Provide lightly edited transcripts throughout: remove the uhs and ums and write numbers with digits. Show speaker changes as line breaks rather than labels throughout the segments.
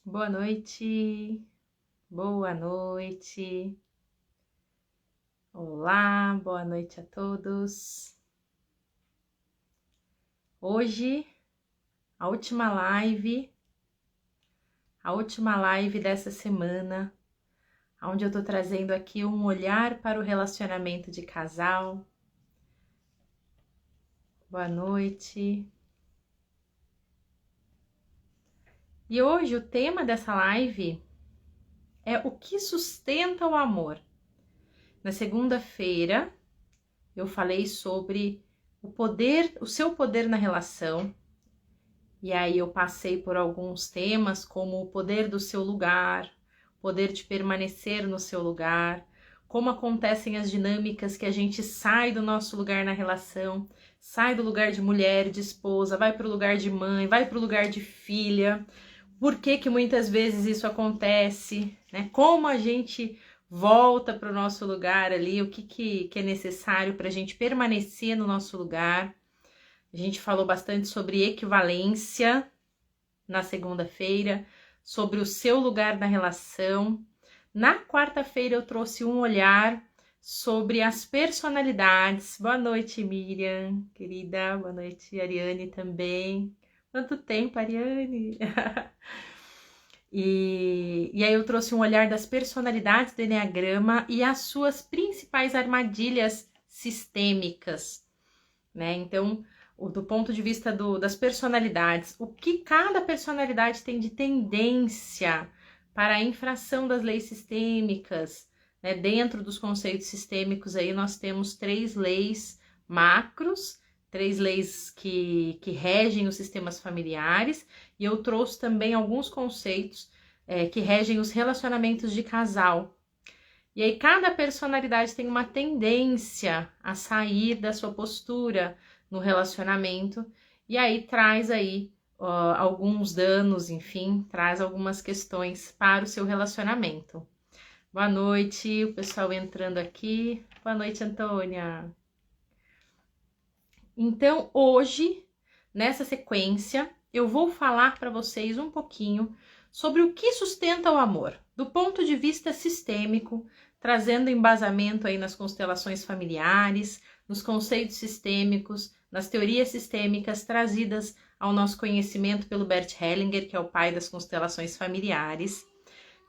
Boa noite, boa noite, olá, boa noite a todos. Hoje, a última live dessa semana, onde eu tô trazendo aqui um olhar para o relacionamento de casal. Boa noite. E hoje o tema dessa live é o que sustenta o amor. Na segunda-feira, eu falei sobre o seu poder na relação. E aí eu passei por alguns temas como o poder do seu lugar, poder de permanecer no seu lugar, como acontecem as dinâmicas que a gente sai do nosso lugar na relação, sai do lugar de mulher, de esposa, vai para o lugar de mãe, vai para o lugar de filha. Por que muitas vezes isso acontece, né? Como a gente volta para o nosso lugar ali, o que é necessário para a gente permanecer no nosso lugar. A gente falou bastante sobre equivalência na segunda-feira, sobre o seu lugar na relação. Na quarta-feira eu trouxe um olhar sobre as personalidades. Boa noite, Miriam, querida. Boa noite, Ariane também. Quanto tempo, Ariane? E aí eu trouxe um olhar das personalidades do Eneagrama e as suas principais armadilhas sistêmicas, né? Então, do ponto de vista das personalidades, o que cada personalidade tem de tendência para a infração das leis sistêmicas, né? Dentro dos conceitos sistêmicos aí nós temos 3 leis macros, 3 leis que regem os sistemas familiares, e eu trouxe também alguns conceitos que regem os relacionamentos de casal. E aí cada personalidade tem uma tendência a sair da sua postura no relacionamento, e aí traz aí alguns danos, enfim, traz algumas questões para o seu relacionamento. Boa noite, o pessoal entrando aqui. Boa noite, Antônia. Então, hoje, nessa sequência, eu vou falar para vocês um pouquinho sobre o que sustenta o amor, do ponto de vista sistêmico, trazendo embasamento aí nas constelações familiares, nos conceitos sistêmicos, nas teorias sistêmicas trazidas ao nosso conhecimento pelo Bert Hellinger, que é o pai das constelações familiares.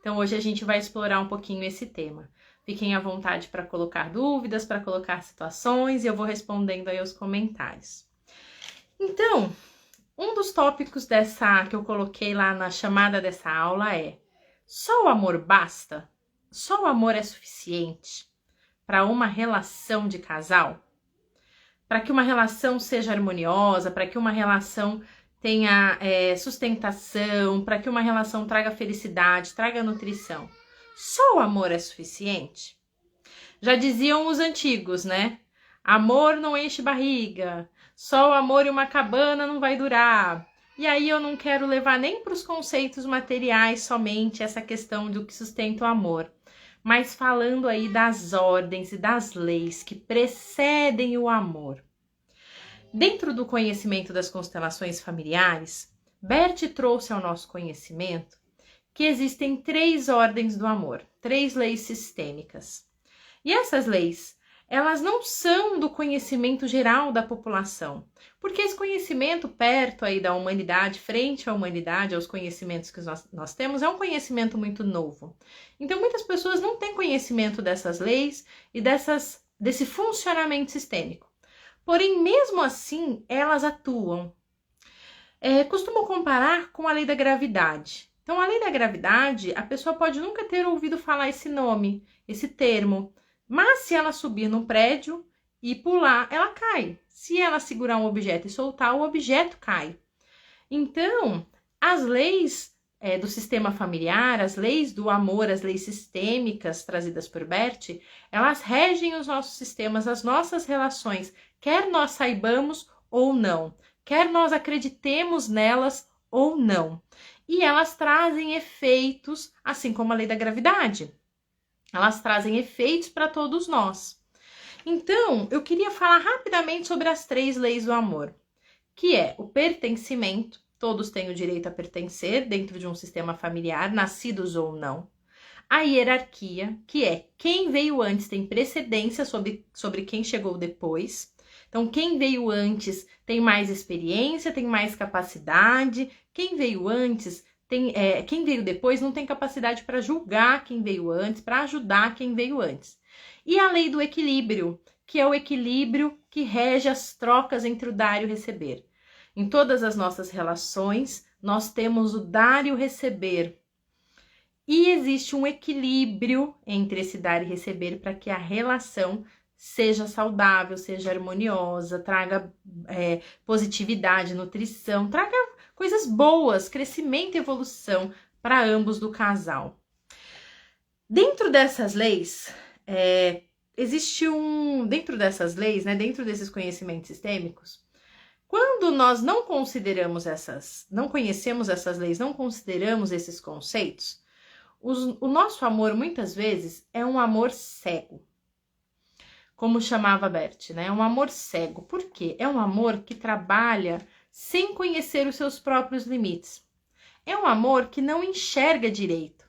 Então, hoje a gente vai explorar um pouquinho esse tema. Fiquem à vontade para colocar dúvidas, para colocar situações, e eu vou respondendo aí os comentários. Então, um dos tópicos que eu coloquei lá na chamada dessa aula é: só o amor basta? Só o amor é suficiente para uma relação de casal? Para que uma relação seja harmoniosa, para que uma relação tenha sustentação, para que uma relação traga felicidade, traga nutrição. Só o amor é suficiente? Já diziam os antigos, né? Amor não enche barriga, só o amor e uma cabana não vai durar. E aí eu não quero levar nem para os conceitos materiais somente essa questão do que sustenta o amor, mas falando aí das ordens e das leis que precedem o amor. Dentro do conhecimento das constelações familiares, Bert trouxe ao nosso conhecimento que existem 3 ordens do amor, 3 leis sistêmicas. E essas leis, elas não são do conhecimento geral da população, porque esse conhecimento perto aí da humanidade, frente à humanidade, aos conhecimentos que nós temos, é um conhecimento muito novo. Então, muitas pessoas não têm conhecimento dessas leis e desse funcionamento sistêmico. Porém, mesmo assim, elas atuam. Costumo comparar com a lei da gravidade. Então, a lei da gravidade, a pessoa pode nunca ter ouvido falar esse nome, esse termo, mas se ela subir no prédio e pular, ela cai. Se ela segurar um objeto e soltar, o objeto cai. Então, as leis do sistema familiar, as leis do amor, as leis sistêmicas trazidas por Bert, elas regem os nossos sistemas, as nossas relações, quer nós saibamos ou não, quer nós acreditemos nelas ou não. E elas trazem efeitos, assim como a lei da gravidade. Elas trazem efeitos para todos nós. Então, eu queria falar rapidamente sobre as 3 leis do amor, que é o pertencimento, todos têm o direito a pertencer dentro de um sistema familiar, nascidos ou não. A hierarquia, que é quem veio antes tem precedência sobre quem chegou depois. Então, quem veio antes tem mais experiência, tem mais capacidade. Quem veio antes quem veio depois não tem capacidade para julgar quem veio antes, para ajudar quem veio antes. E a lei do equilíbrio, que é o equilíbrio que rege as trocas entre o dar e o receber. Em todas as nossas relações, nós temos o dar e o receber. E existe um equilíbrio entre esse dar e receber para que a relação seja saudável, seja harmoniosa, traga positividade, nutrição, traga coisas boas, crescimento e evolução para ambos do casal. Dentro dessas leis, dentro dessas leis, né, dentro desses conhecimentos sistêmicos, quando nós não conhecemos essas leis, não consideramos esses conceitos, o nosso amor, muitas vezes, é um amor cego. Como chamava Bert, né? É um amor cego. Por quê? É um amor que trabalha sem conhecer os seus próprios limites. É um amor que não enxerga direito.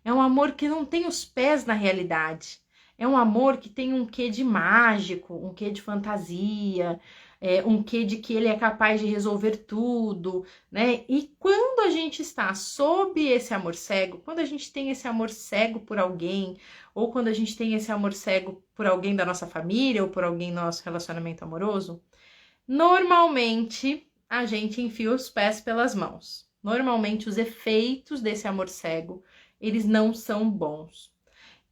É um amor que não tem os pés na realidade. É um amor que tem um quê de mágico, um quê de fantasia, um quê de que ele é capaz de resolver tudo, né? E quando a gente está sob esse amor cego, quando a gente tem esse amor cego por alguém, ou quando a gente tem esse amor cego por alguém da nossa família, ou por alguém do nosso relacionamento amoroso, normalmente a gente enfia os pés pelas mãos. Normalmente os efeitos desse amor cego, eles não são bons.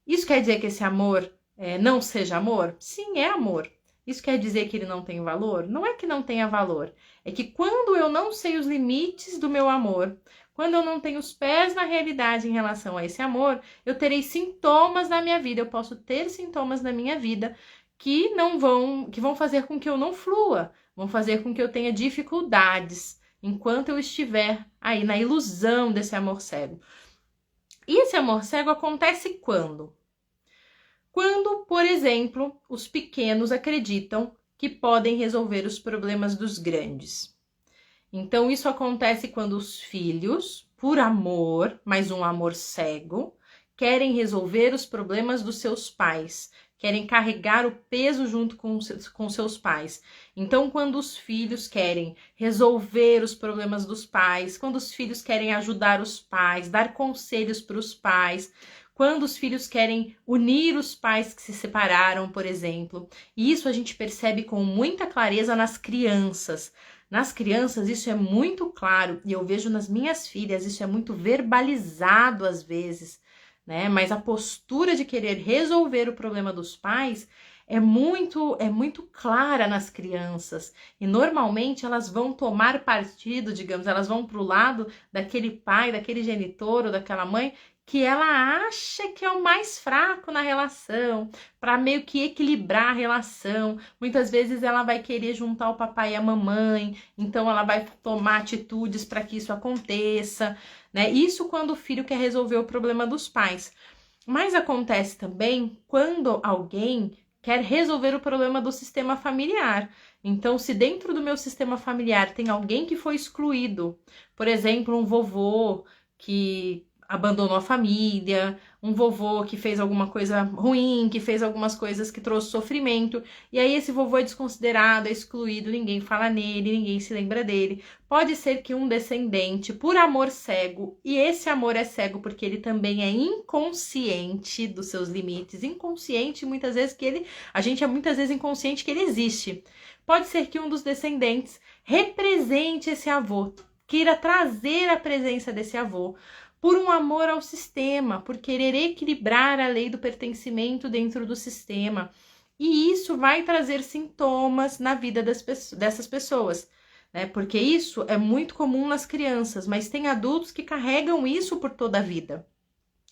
Isso quer dizer que esse amor não seja amor? Sim, é amor. Isso quer dizer que ele não tem valor? Não é que não tenha valor. É que quando eu não sei os limites do meu amor, quando eu não tenho os pés na realidade em relação a esse amor, eu terei sintomas na minha vida. Eu posso ter sintomas na minha vida que vão fazer com que eu não flua, vão fazer com que eu tenha dificuldades enquanto eu estiver aí na ilusão desse amor cego. E esse amor cego acontece quando? Quando, por exemplo, os pequenos acreditam que podem resolver os problemas dos grandes. Então, isso acontece quando os filhos, por amor, mas um amor cego, querem resolver os problemas dos seus pais, querem carregar o peso junto com seus pais. Então, quando os filhos querem resolver os problemas dos pais, quando os filhos querem ajudar os pais, dar conselhos para os pais, quando os filhos querem unir os pais que se separaram, por exemplo. E isso a gente percebe com muita clareza nas crianças. Nas crianças isso é muito claro, e eu vejo nas minhas filhas, isso é muito verbalizado às vezes, né? Mas a postura de querer resolver o problema dos pais é muito clara nas crianças. E normalmente elas vão tomar partido, digamos, elas vão para o lado daquele pai, daquele genitor ou daquela mãe que ela acha que é o mais fraco na relação, para meio que equilibrar a relação. Muitas vezes ela vai querer juntar o papai e a mamãe, então ela vai tomar atitudes para que isso aconteça, né? Isso quando o filho quer resolver o problema dos pais. Mas acontece também quando alguém quer resolver o problema do sistema familiar. Então, se dentro do meu sistema familiar tem alguém que foi excluído, por exemplo, um vovô que abandonou a família, um vovô que fez alguma coisa ruim, que fez algumas coisas que trouxe sofrimento, e aí esse vovô é desconsiderado, é excluído, ninguém fala nele, ninguém se lembra dele. Pode ser que um descendente, por amor cego, e esse amor é cego porque ele também é inconsciente dos seus limites, inconsciente muitas vezes a gente é muitas vezes inconsciente que ele existe. Pode ser que um dos descendentes represente esse avô, queira trazer a presença desse avô, por um amor ao sistema, por querer equilibrar a lei do pertencimento dentro do sistema. E isso vai trazer sintomas na vida dessas pessoas, né? Porque isso é muito comum nas crianças, mas tem adultos que carregam isso por toda a vida.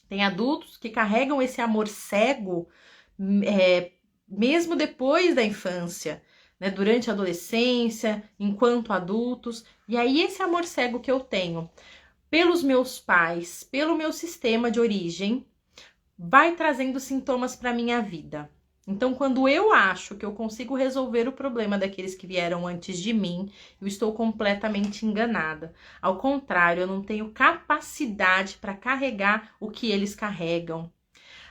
Tem adultos que carregam esse amor cego, mesmo depois da infância, né? Durante a adolescência, enquanto adultos. E aí esse amor cego que eu tenho pelos meus pais, pelo meu sistema de origem, vai trazendo sintomas para minha vida. Então, quando eu acho que eu consigo resolver o problema daqueles que vieram antes de mim, eu estou completamente enganada. Ao contrário, eu não tenho capacidade para carregar o que eles carregam.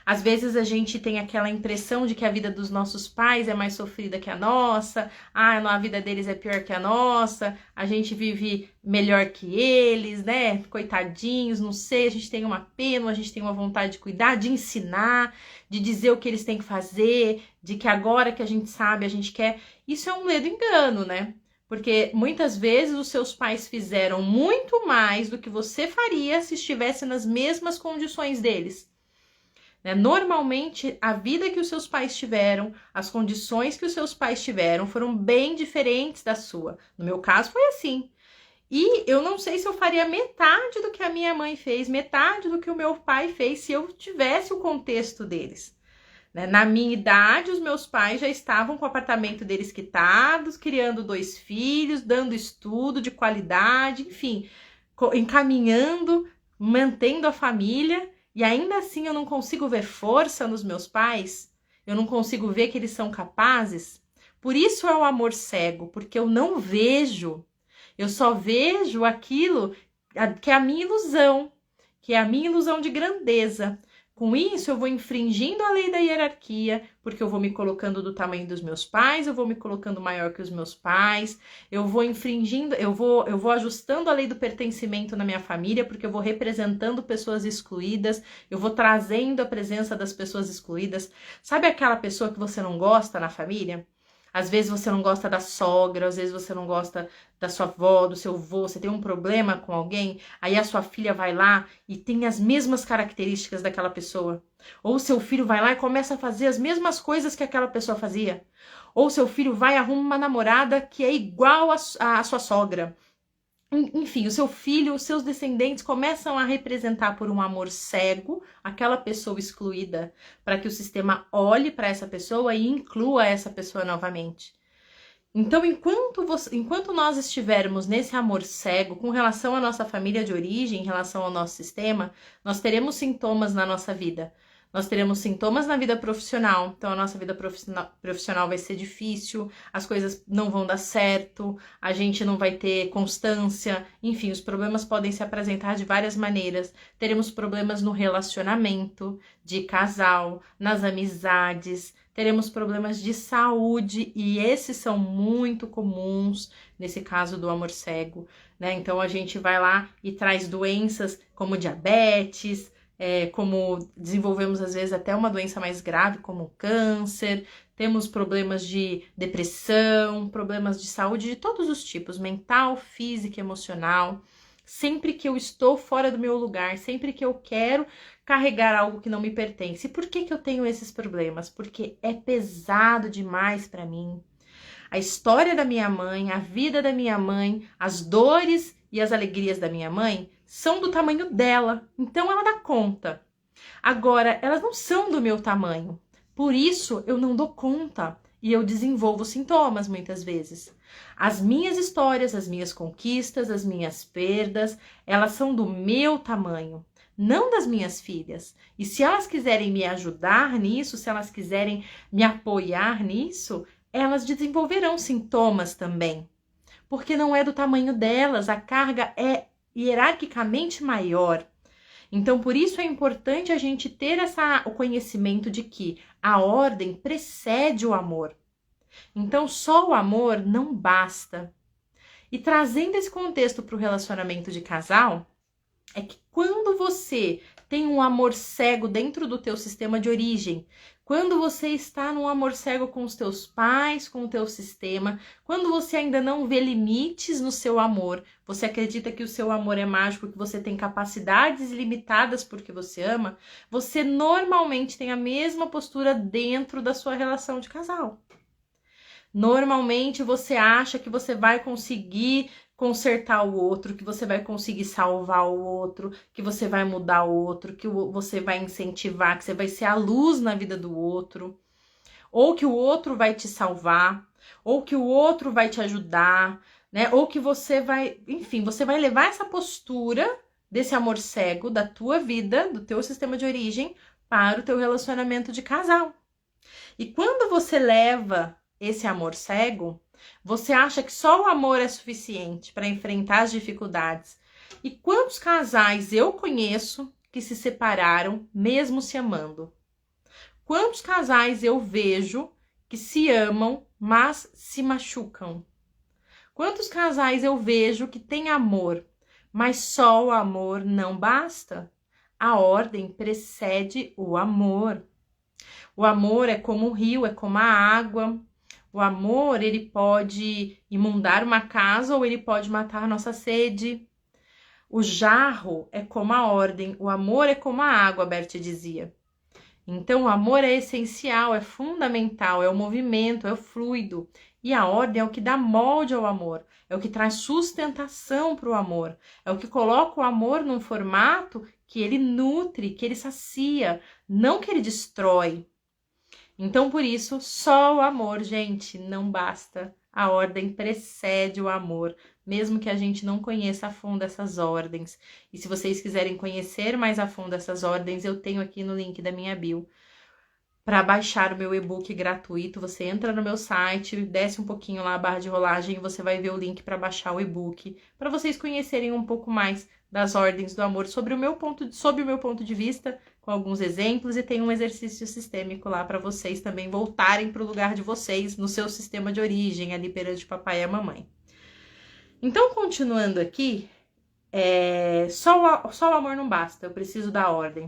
Às vezes a gente tem aquela impressão de que a vida dos nossos pais é mais sofrida que a nossa, a vida deles é pior que a nossa, a gente vive melhor que eles, né? Coitadinhos, não sei, a gente tem uma pena, a gente tem uma vontade de cuidar, de ensinar, de dizer o que eles têm que fazer, de que agora que a gente sabe, a gente quer. Isso é um ledo engano, né? Porque muitas vezes os seus pais fizeram muito mais do que você faria se estivesse nas mesmas condições deles. Normalmente, a vida que os seus pais tiveram, as condições que os seus pais tiveram foram bem diferentes da sua. No meu caso, foi assim. E eu não sei se eu faria metade do que a minha mãe fez, metade do que o meu pai fez, se eu tivesse o contexto deles. Na minha idade, os meus pais já estavam com o apartamento deles quitados, criando 2 filhos, dando estudo de qualidade, enfim, encaminhando, mantendo a família. E ainda assim eu não consigo ver força nos meus pais, eu não consigo ver que eles são capazes. Por isso é o amor cego, porque eu não vejo, eu só vejo aquilo que é a minha ilusão, que é a minha ilusão de grandeza. Com isso eu vou infringindo a lei da hierarquia, porque eu vou me colocando do tamanho dos meus pais, eu vou me colocando maior que os meus pais, eu vou infringindo, eu vou ajustando a lei do pertencimento na minha família, porque eu vou representando pessoas excluídas, eu vou trazendo a presença das pessoas excluídas. Sabe aquela pessoa que você não gosta na família? Às vezes você não gosta da sogra, às vezes você não gosta da sua avó, do seu avô, você tem um problema com alguém, aí a sua filha vai lá e tem as mesmas características daquela pessoa. Ou seu filho vai lá e começa a fazer as mesmas coisas que aquela pessoa fazia. Ou seu filho vai e arruma uma namorada que é igual à sua sogra. Enfim, o seu filho, os seus descendentes começam a representar por um amor cego aquela pessoa excluída, para que o sistema olhe para essa pessoa e inclua essa pessoa novamente. Então, enquanto nós estivermos nesse amor cego com relação à nossa família de origem, em relação ao nosso sistema, nós teremos sintomas na nossa vida. Nós teremos sintomas na vida profissional, então a nossa vida profissional vai ser difícil, as coisas não vão dar certo, a gente não vai ter constância, enfim, os problemas podem se apresentar de várias maneiras. Teremos problemas no relacionamento de casal, nas amizades, teremos problemas de saúde e esses são muito comuns nesse caso do amor cego, né? Então a gente vai lá e traz doenças como diabetes, como desenvolvemos às vezes até uma doença mais grave como câncer, temos problemas de depressão, problemas de saúde de todos os tipos, mental, física, emocional. Sempre que eu estou fora do meu lugar, sempre que eu quero carregar algo que não me pertence. E por que eu tenho esses problemas? Porque é pesado demais para mim. A história da minha mãe, a vida da minha mãe, as dores e as alegrias da minha mãe são do tamanho dela, então ela dá conta. Agora, elas não são do meu tamanho, por isso eu não dou conta e eu desenvolvo sintomas muitas vezes. As minhas histórias, as minhas conquistas, as minhas perdas, elas são do meu tamanho, não das minhas filhas. E se elas quiserem me ajudar nisso, se elas quiserem me apoiar nisso, elas desenvolverão sintomas também, porque não é do tamanho delas, a carga é hierarquicamente maior. Então, por isso é importante a gente ter o conhecimento de que a ordem precede o amor. Então, só o amor não basta. E trazendo esse contexto para o relacionamento de casal, é que quando você tem um amor cego dentro do teu sistema de origem, quando você está num amor cego com os teus pais, com o teu sistema, quando você ainda não vê limites no seu amor, você acredita que o seu amor é mágico, que você tem capacidades ilimitadas porque você ama, você normalmente tem a mesma postura dentro da sua relação de casal. Normalmente você acha que você vai conseguir consertar o outro, que você vai conseguir salvar o outro, que você vai mudar o outro, que você vai incentivar, que você vai ser a luz na vida do outro, ou que o outro vai te salvar, ou que o outro vai te ajudar, né? Ou que você vai, enfim, você vai levar essa postura desse amor cego da tua vida, do teu sistema de origem, para o teu relacionamento de casal. E quando você leva esse amor cego, você acha que só o amor é suficiente para enfrentar as dificuldades. E quantos casais eu conheço que se separaram mesmo se amando? Quantos casais eu vejo que se amam, mas se machucam? Quantos casais eu vejo que têm amor, mas só o amor não basta? A ordem precede o amor. O amor é como um rio, é como a água. O amor, ele pode inundar uma casa ou ele pode matar a nossa sede. O jarro é como a ordem, o amor é como a água, Bert dizia. Então, o amor é essencial, é fundamental, é o movimento, é o fluido. E a ordem é o que dá molde ao amor, é o que traz sustentação para o amor, é o que coloca o amor num formato que ele nutre, que ele sacia, não que ele destrói. Então, por isso, só o amor, gente, não basta. A ordem precede o amor, mesmo que a gente não conheça a fundo essas ordens. E se vocês quiserem conhecer mais a fundo essas ordens, eu tenho aqui no link da minha bio. Para baixar o meu e-book gratuito, você entra no meu site, desce um pouquinho lá a barra de rolagem e você vai ver o link para baixar o e-book, para vocês conhecerem um pouco mais das ordens do amor sob o meu ponto de vista, com alguns exemplos, e tem um exercício sistêmico lá para vocês também voltarem para o lugar de vocês, no seu sistema de origem, ali perante o papai e a mamãe. Então, continuando aqui, só o amor não basta, eu preciso da ordem.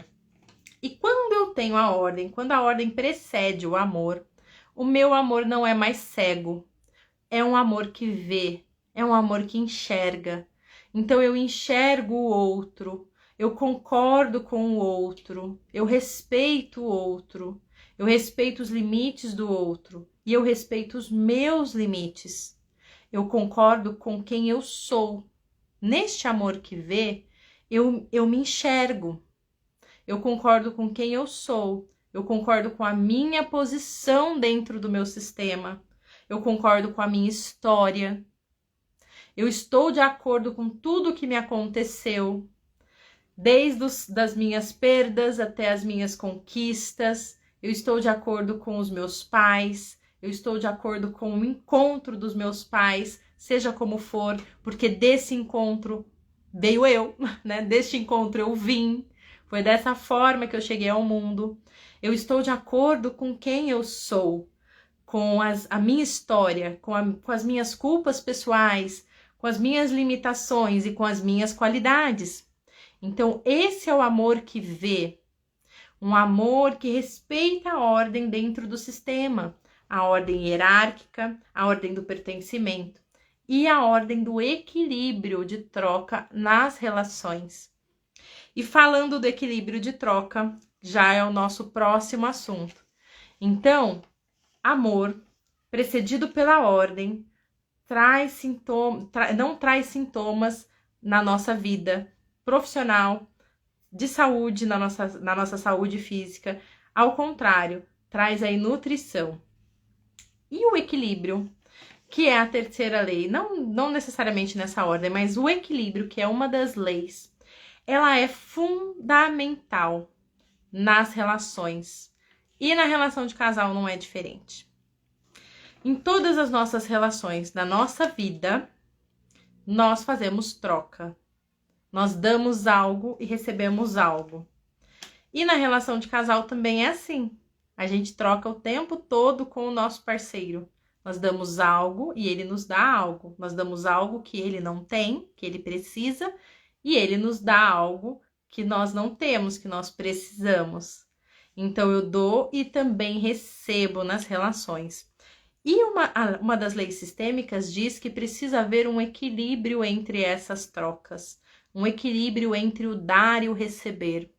E quando eu tenho a ordem, quando a ordem precede o amor, o meu amor não é mais cego. É um amor que vê, é um amor que enxerga. Então eu enxergo o outro, eu concordo com o outro, eu respeito o outro, eu respeito os limites do outro e eu respeito os meus limites. Eu concordo com quem eu sou. Neste amor que vê, eu me enxergo. Eu concordo com quem eu sou, eu concordo com a minha posição dentro do meu sistema, eu concordo com a minha história, eu estou de acordo com tudo que me aconteceu, desde das minhas perdas até as minhas conquistas, eu estou de acordo com os meus pais, eu estou de acordo com o encontro dos meus pais, seja como for, porque desse encontro veio eu, né? Deste encontro eu vim. Foi dessa forma que eu cheguei ao mundo. Eu estou de acordo com quem eu sou, com a minha história, com as minhas culpas pessoais, com as minhas limitações e com as minhas qualidades. Então, esse é o amor que vê, um amor que respeita a ordem dentro do sistema, a ordem hierárquica, a ordem do pertencimento e a ordem do equilíbrio de troca nas relações. E falando do equilíbrio de troca, já é o nosso próximo assunto. Então, amor, precedido pela ordem, não traz sintomas na nossa vida profissional, de saúde, na nossa saúde física. Ao contrário, traz aí nutrição. E o equilíbrio, que é a terceira lei, não necessariamente nessa ordem, mas o equilíbrio, que é uma das leis, ela é fundamental nas relações. E na relação de casal não é diferente. Em todas as nossas relações da nossa vida, nós fazemos troca. Nós damos algo e recebemos algo. E na relação de casal também é assim. A gente troca o tempo todo com o nosso parceiro. Nós damos algo e ele nos dá algo. Nós damos algo que ele não tem, que ele precisa, e ele nos dá algo que nós não temos, que nós precisamos. Então, eu dou e também recebo nas relações. E uma das leis sistêmicas diz que precisa haver um equilíbrio entre essas trocas. Um equilíbrio entre o dar e o receber.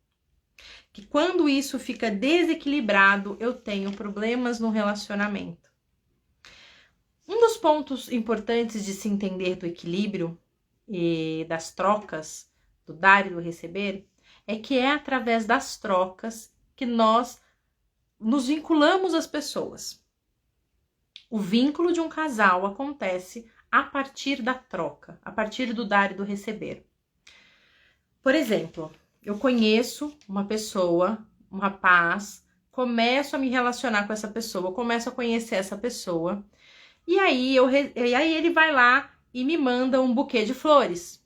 Que quando isso fica desequilibrado, eu tenho problemas no relacionamento. Um dos pontos importantes de se entender do equilíbrio e das trocas, do dar e do receber, é que é através das trocas que nós nos vinculamos às pessoas. O vínculo de um casal acontece a partir da troca, a partir do dar e do receber. Por exemplo, eu conheço uma pessoa, um rapaz, começo a me relacionar com essa pessoa, começo a conhecer essa pessoa, e aí, ele vai lá e me manda um buquê de flores.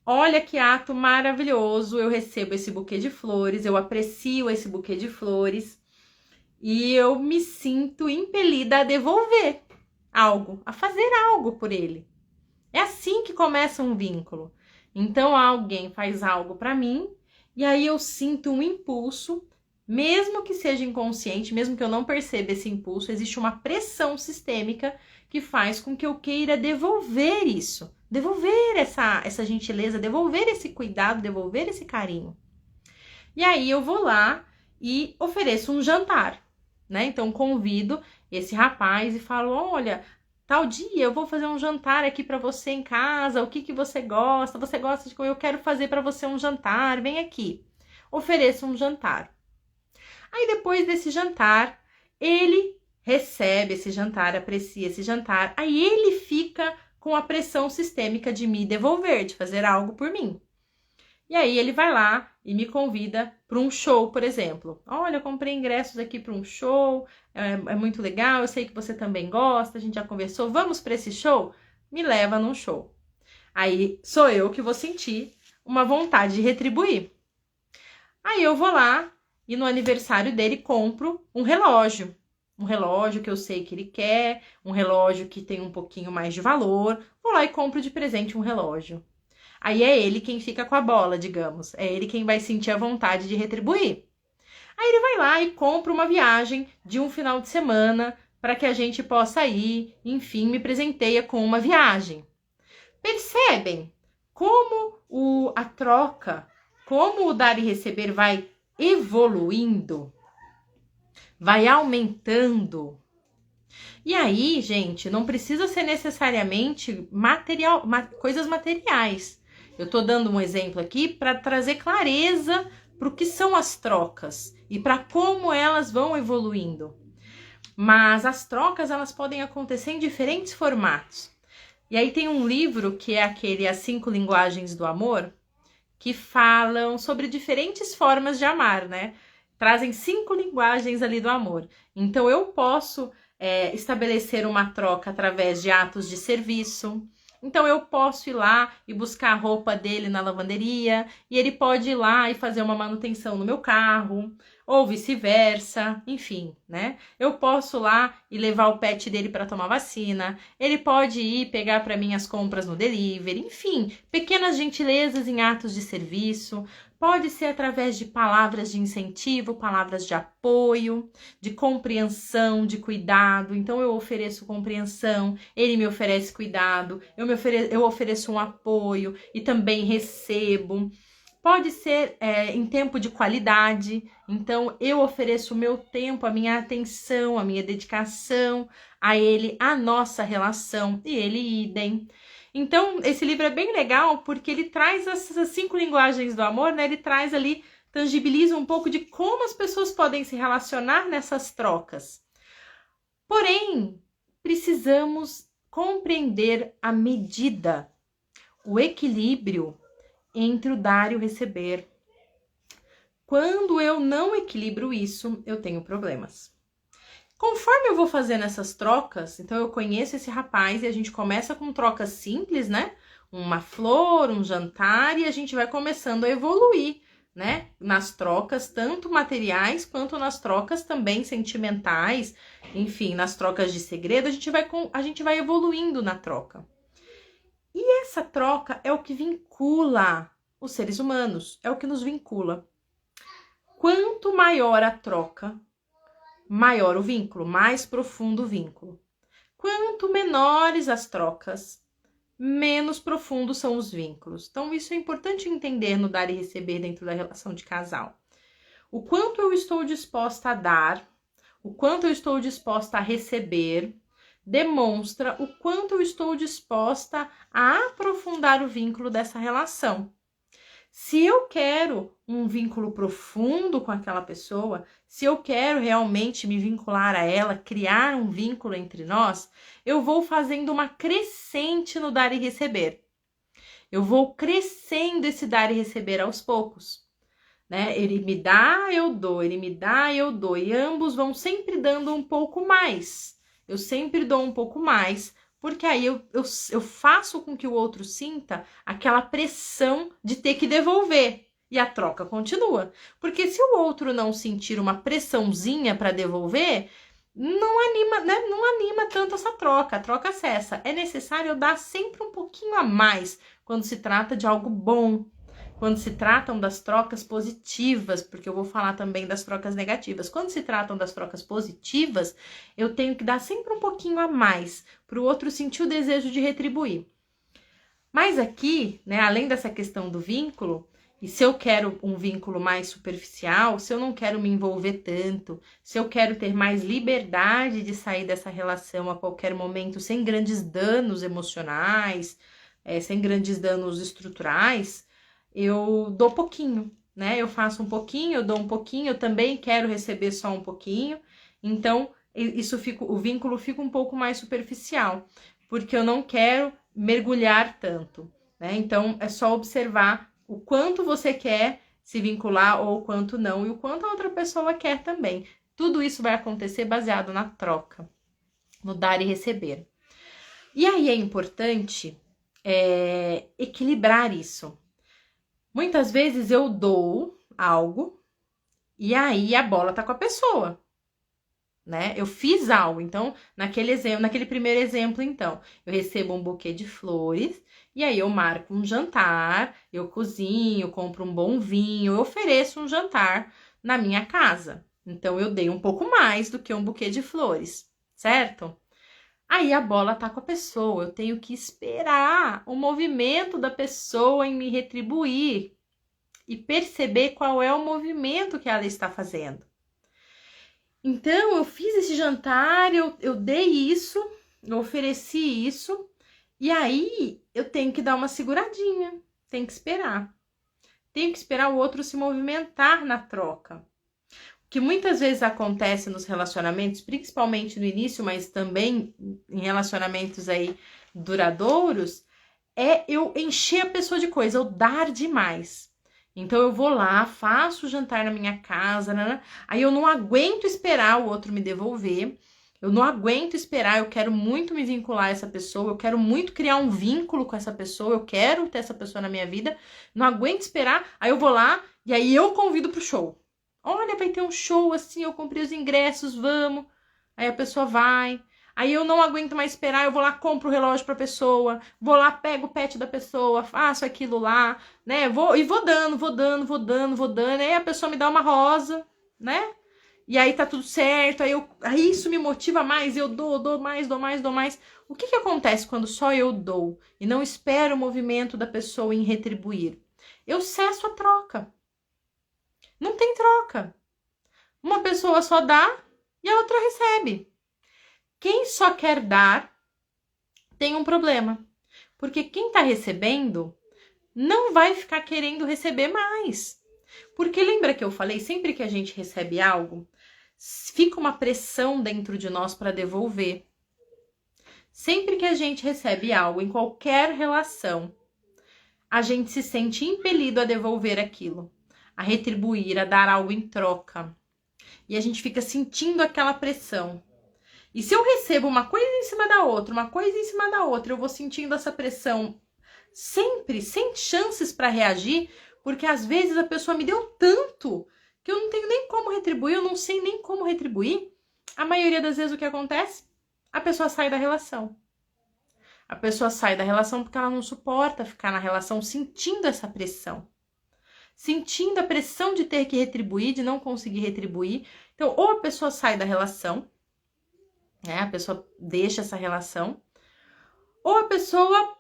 Olha que ato maravilhoso, eu recebo esse buquê de flores, eu aprecio esse buquê de flores e eu me sinto impelida a devolver algo, a fazer algo por ele. É assim que começa um vínculo. Então alguém faz algo para mim e aí eu sinto um impulso, mesmo que seja inconsciente, mesmo que eu não perceba esse impulso, existe uma pressão sistêmica que faz com que eu queira devolver isso. Devolver essa gentileza, devolver esse cuidado, devolver esse carinho. E aí eu vou lá e ofereço um jantar, né? Então convido esse rapaz e falo, olha, tal dia eu vou fazer um jantar aqui para você em casa, o que você gosta? Você gosta de comer? Eu quero fazer para você um jantar, vem aqui. Ofereço um jantar. Aí depois desse jantar, ele recebe esse jantar, aprecia esse jantar, aí ele fica com a pressão sistêmica de me devolver, de fazer algo por mim. E aí ele vai lá e me convida para um show, por exemplo. Olha, eu comprei ingressos aqui para um show, é muito legal, eu sei que você também gosta, a gente já conversou, vamos para esse show? Me leva num show. Aí sou eu que vou sentir uma vontade de retribuir. Aí eu vou lá e no aniversário dele compro um relógio. Um relógio que eu sei que ele quer, um relógio que tem um pouquinho mais de valor. Vou lá e compro de presente um relógio. Aí é ele quem fica com a bola, digamos. É ele quem vai sentir a vontade de retribuir. Aí ele vai lá e compra uma viagem de um final de semana para que a gente possa ir. Enfim, me presenteia com uma viagem. Percebem como a troca, como o dar e receber vai evoluindo? Vai aumentando. E aí, gente, não precisa ser necessariamente coisas materiais. Eu tô dando um exemplo aqui para trazer clareza para o que são as trocas e para como elas vão evoluindo. Mas as trocas, elas podem acontecer em diferentes formatos. E aí tem um livro que é aquele As 5 Linguagens do Amor, que falam sobre diferentes formas de amar, né? Trazem 5 linguagens ali do amor. Então, eu posso estabelecer uma troca através de atos de serviço. Então, eu posso ir lá e buscar a roupa dele na lavanderia, e ele pode ir lá e fazer uma manutenção no meu carro, ou vice-versa, enfim, né? Eu posso lá e levar o pet dele para tomar vacina, ele pode ir pegar para mim as compras no delivery, enfim, pequenas gentilezas em atos de serviço. Pode ser através de palavras de incentivo, palavras de apoio, de compreensão, de cuidado. Então, eu ofereço compreensão, ele me oferece cuidado, eu ofereço um apoio e também recebo. Pode ser em tempo de qualidade, então eu ofereço o meu tempo, a minha atenção, a minha dedicação a ele, a nossa relação, e ele idem. Então, esse livro é bem legal porque ele traz essas 5 linguagens do amor, né? Ele traz ali, tangibiliza um pouco de como as pessoas podem se relacionar nessas trocas. Porém, precisamos compreender a medida, o equilíbrio entre o dar e o receber. Quando eu não equilibro isso, eu tenho problemas. Conforme eu vou fazendo essas trocas, então eu conheço esse rapaz e a gente começa com trocas simples, né? Uma flor, um jantar, e a gente vai começando a evoluir, né? Nas trocas, tanto materiais quanto nas trocas também sentimentais, enfim, nas trocas de segredo, a gente vai evoluindo na troca. E essa troca é o que vincula os seres humanos, é o que nos vincula. Quanto maior a troca, maior o vínculo, mais profundo o vínculo. Quanto menores as trocas, menos profundos são os vínculos. Então, isso é importante entender no dar e receber dentro da relação de casal. O quanto eu estou disposta a dar, o quanto eu estou disposta a receber, demonstra o quanto eu estou disposta a aprofundar o vínculo dessa relação. Se eu quero um vínculo profundo com aquela pessoa, se eu quero realmente me vincular a ela, criar um vínculo entre nós, eu vou fazendo uma crescente no dar e receber. Eu vou crescendo esse dar e receber aos poucos. né? Ele me dá, eu dou, ele me dá, eu dou. E ambos vão sempre dando um pouco mais. Eu sempre dou um pouco mais, porque aí eu faço com que o outro sinta aquela pressão de ter que devolver. E a troca continua. Porque se o outro não sentir uma pressãozinha para devolver, não anima, né? Não anima tanto essa troca. A troca cessa. É necessário eu dar sempre um pouquinho a mais quando se trata de algo bom. Quando se tratam das trocas positivas, porque eu vou falar também das trocas negativas. Quando se tratam das trocas positivas, eu tenho que dar sempre um pouquinho a mais para o outro sentir o desejo de retribuir. Mas aqui, né, além dessa questão do vínculo, e se eu quero um vínculo mais superficial, se eu não quero me envolver tanto, se eu quero ter mais liberdade de sair dessa relação a qualquer momento, sem grandes danos emocionais, sem grandes danos estruturais, eu dou pouquinho, né? Eu faço um pouquinho, eu dou um pouquinho, eu também quero receber só um pouquinho. Então, o vínculo fica um pouco mais superficial, porque eu não quero mergulhar tanto, né? Então, é só observar o quanto você quer se vincular ou o quanto não, e o quanto a outra pessoa quer também. Tudo isso vai acontecer baseado na troca, no dar e receber. E aí é importante equilibrar isso. Muitas vezes eu dou algo e aí a bola tá com a pessoa, né? Eu fiz algo, então, naquele primeiro exemplo, então, eu recebo um buquê de flores e aí eu marco um jantar, eu cozinho, compro um bom vinho, eu ofereço um jantar na minha casa. Então, eu dei um pouco mais do que um buquê de flores, certo? Aí a bola tá com a pessoa, eu tenho que esperar o movimento da pessoa em me retribuir e perceber qual é o movimento que ela está fazendo. Então, eu fiz esse jantar, eu dei isso, eu ofereci isso, e aí eu tenho que dar uma seguradinha, tenho que esperar. Tenho que esperar o outro se movimentar na troca. O que muitas vezes acontece nos relacionamentos, principalmente no início, mas também em relacionamentos aí duradouros, é eu encher a pessoa de coisa, eu dar demais. Então eu vou lá, faço o jantar na minha casa, né? Aí eu não aguento esperar o outro me devolver. Eu não aguento esperar, eu quero muito me vincular a essa pessoa, eu quero muito criar um vínculo com essa pessoa, eu quero ter essa pessoa na minha vida. Não aguento esperar, aí eu vou lá e aí eu convido pro show. Olha, vai ter um show assim, eu comprei os ingressos, vamos. Aí a pessoa vai. Aí eu não aguento mais esperar, eu vou lá, compro o relógio pra pessoa, vou lá, pego o pet da pessoa, faço aquilo lá, né? Vou dando. Aí a pessoa me dá uma rosa, né? E aí tá tudo certo, aí isso me motiva mais, eu dou mais. O que acontece quando só eu dou e não espero o movimento da pessoa em retribuir? Eu cesso a troca. Não tem troca. Uma pessoa só dá e a outra recebe. Quem só quer dar tem um problema, porque quem tá recebendo não vai ficar querendo receber mais. Porque lembra que eu falei, sempre que a gente recebe algo, fica uma pressão dentro de nós para devolver. Sempre que a gente recebe algo em qualquer relação, a gente se sente impelido a devolver aquilo, a retribuir, a dar algo em troca. E a gente fica sentindo aquela pressão. E se eu recebo uma coisa em cima da outra, eu vou sentindo essa pressão sempre, sem chances para reagir, porque às vezes a pessoa me deu tanto que eu não tenho nem como retribuir, eu não sei nem como retribuir. A maioria das vezes o que acontece? A pessoa sai da relação. A pessoa sai da relação porque ela não suporta ficar na relação sentindo essa pressão. Sentindo a pressão de ter que retribuir, de não conseguir retribuir. Então, ou a pessoa sai da relação, né? A pessoa deixa essa relação, ou a pessoa,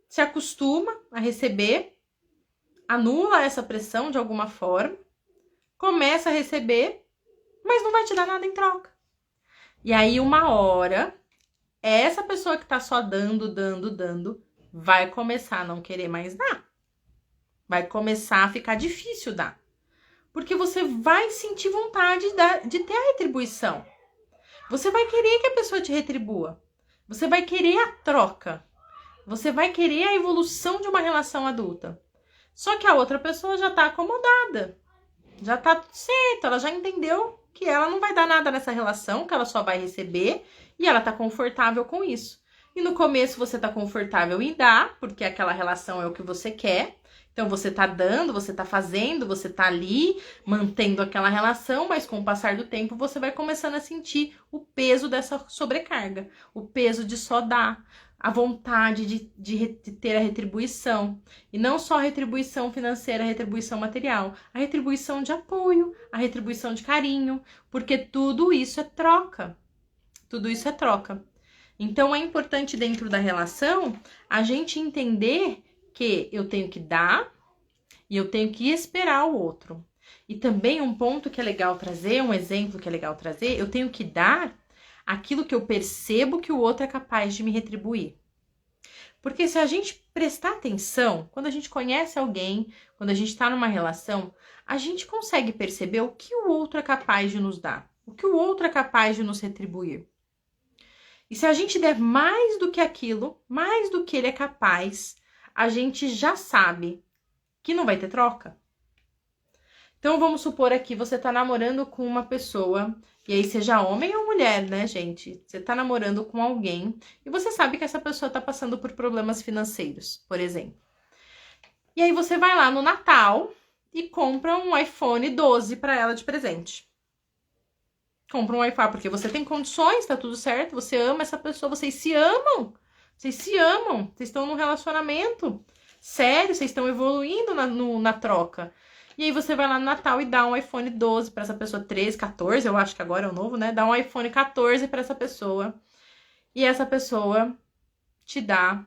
se acostuma a receber, anula essa pressão de alguma forma, começa a receber, mas não vai te dar nada em troca. E aí, uma hora, essa pessoa que tá só dando, vai começar a não querer mais dar. Vai começar a ficar difícil dar. Porque você vai sentir vontade de ter a retribuição. Você vai querer que a pessoa te retribua. Você vai querer a troca. Você vai querer a evolução de uma relação adulta. Só que a outra pessoa já tá acomodada, já tá tudo certo, ela já entendeu que ela não vai dar nada nessa relação, que ela só vai receber, e ela tá confortável com isso. E no começo você tá confortável em dar, porque aquela relação é o que você quer. Então você tá dando, você tá fazendo, você tá ali mantendo aquela relação, mas com o passar do tempo você vai começando a sentir o peso dessa sobrecarga, o peso de só dar, a vontade de ter a retribuição. E não só a retribuição financeira, a retribuição material, a retribuição de apoio, a retribuição de carinho, porque tudo isso é troca. Tudo isso é troca. Então é importante dentro da relação a gente entender que eu tenho que dar e eu tenho que esperar o outro. E também um ponto que é legal trazer, um exemplo que é legal trazer, eu tenho que dar aquilo que eu percebo que o outro é capaz de me retribuir. Porque se a gente prestar atenção, quando a gente conhece alguém, quando a gente está numa relação, a gente consegue perceber o que o outro é capaz de nos dar, o que o outro é capaz de nos retribuir. E se a gente der mais do que aquilo, mais do que ele é capaz, a gente já sabe que não vai ter troca. Então vamos supor aqui, você tá namorando com uma pessoa, e aí seja homem ou mulher, né, gente? Você tá namorando com alguém e você sabe que essa pessoa tá passando por problemas financeiros, por exemplo. E aí você vai lá no Natal e compra um iPhone 12 para ela de presente. Compra um iPhone porque você tem condições, tá tudo certo, você ama essa pessoa, vocês se amam, vocês estão num relacionamento sério, vocês estão evoluindo na troca. E aí você vai lá no Natal e dá um iPhone 12 para essa pessoa, 13, 14, eu acho que agora é o novo, né? Dá um iPhone 14 para essa pessoa. E essa pessoa te dá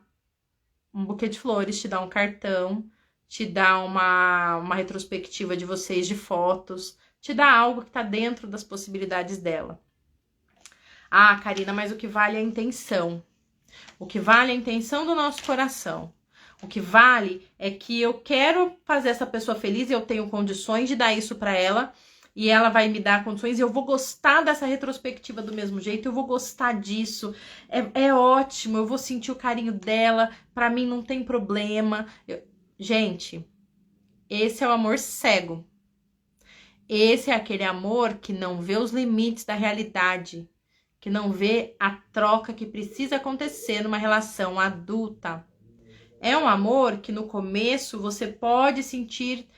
um buquê de flores, te dá um cartão, te dá uma retrospectiva de vocês de fotos, te dá algo que tá dentro das possibilidades dela. Ah, Karina, mas o que vale é a intenção. O que vale é a intenção do nosso coração. O que vale é que eu quero fazer essa pessoa feliz e eu tenho condições de dar isso para ela e ela vai me dar condições e eu vou gostar dessa retrospectiva do mesmo jeito, eu vou gostar disso, é ótimo, eu vou sentir o carinho dela, para mim não tem problema. Gente, esse é o amor cego. Esse é aquele amor que não vê os limites da realidade, que não vê a troca que precisa acontecer numa relação adulta. É um amor que no começo você pode sentir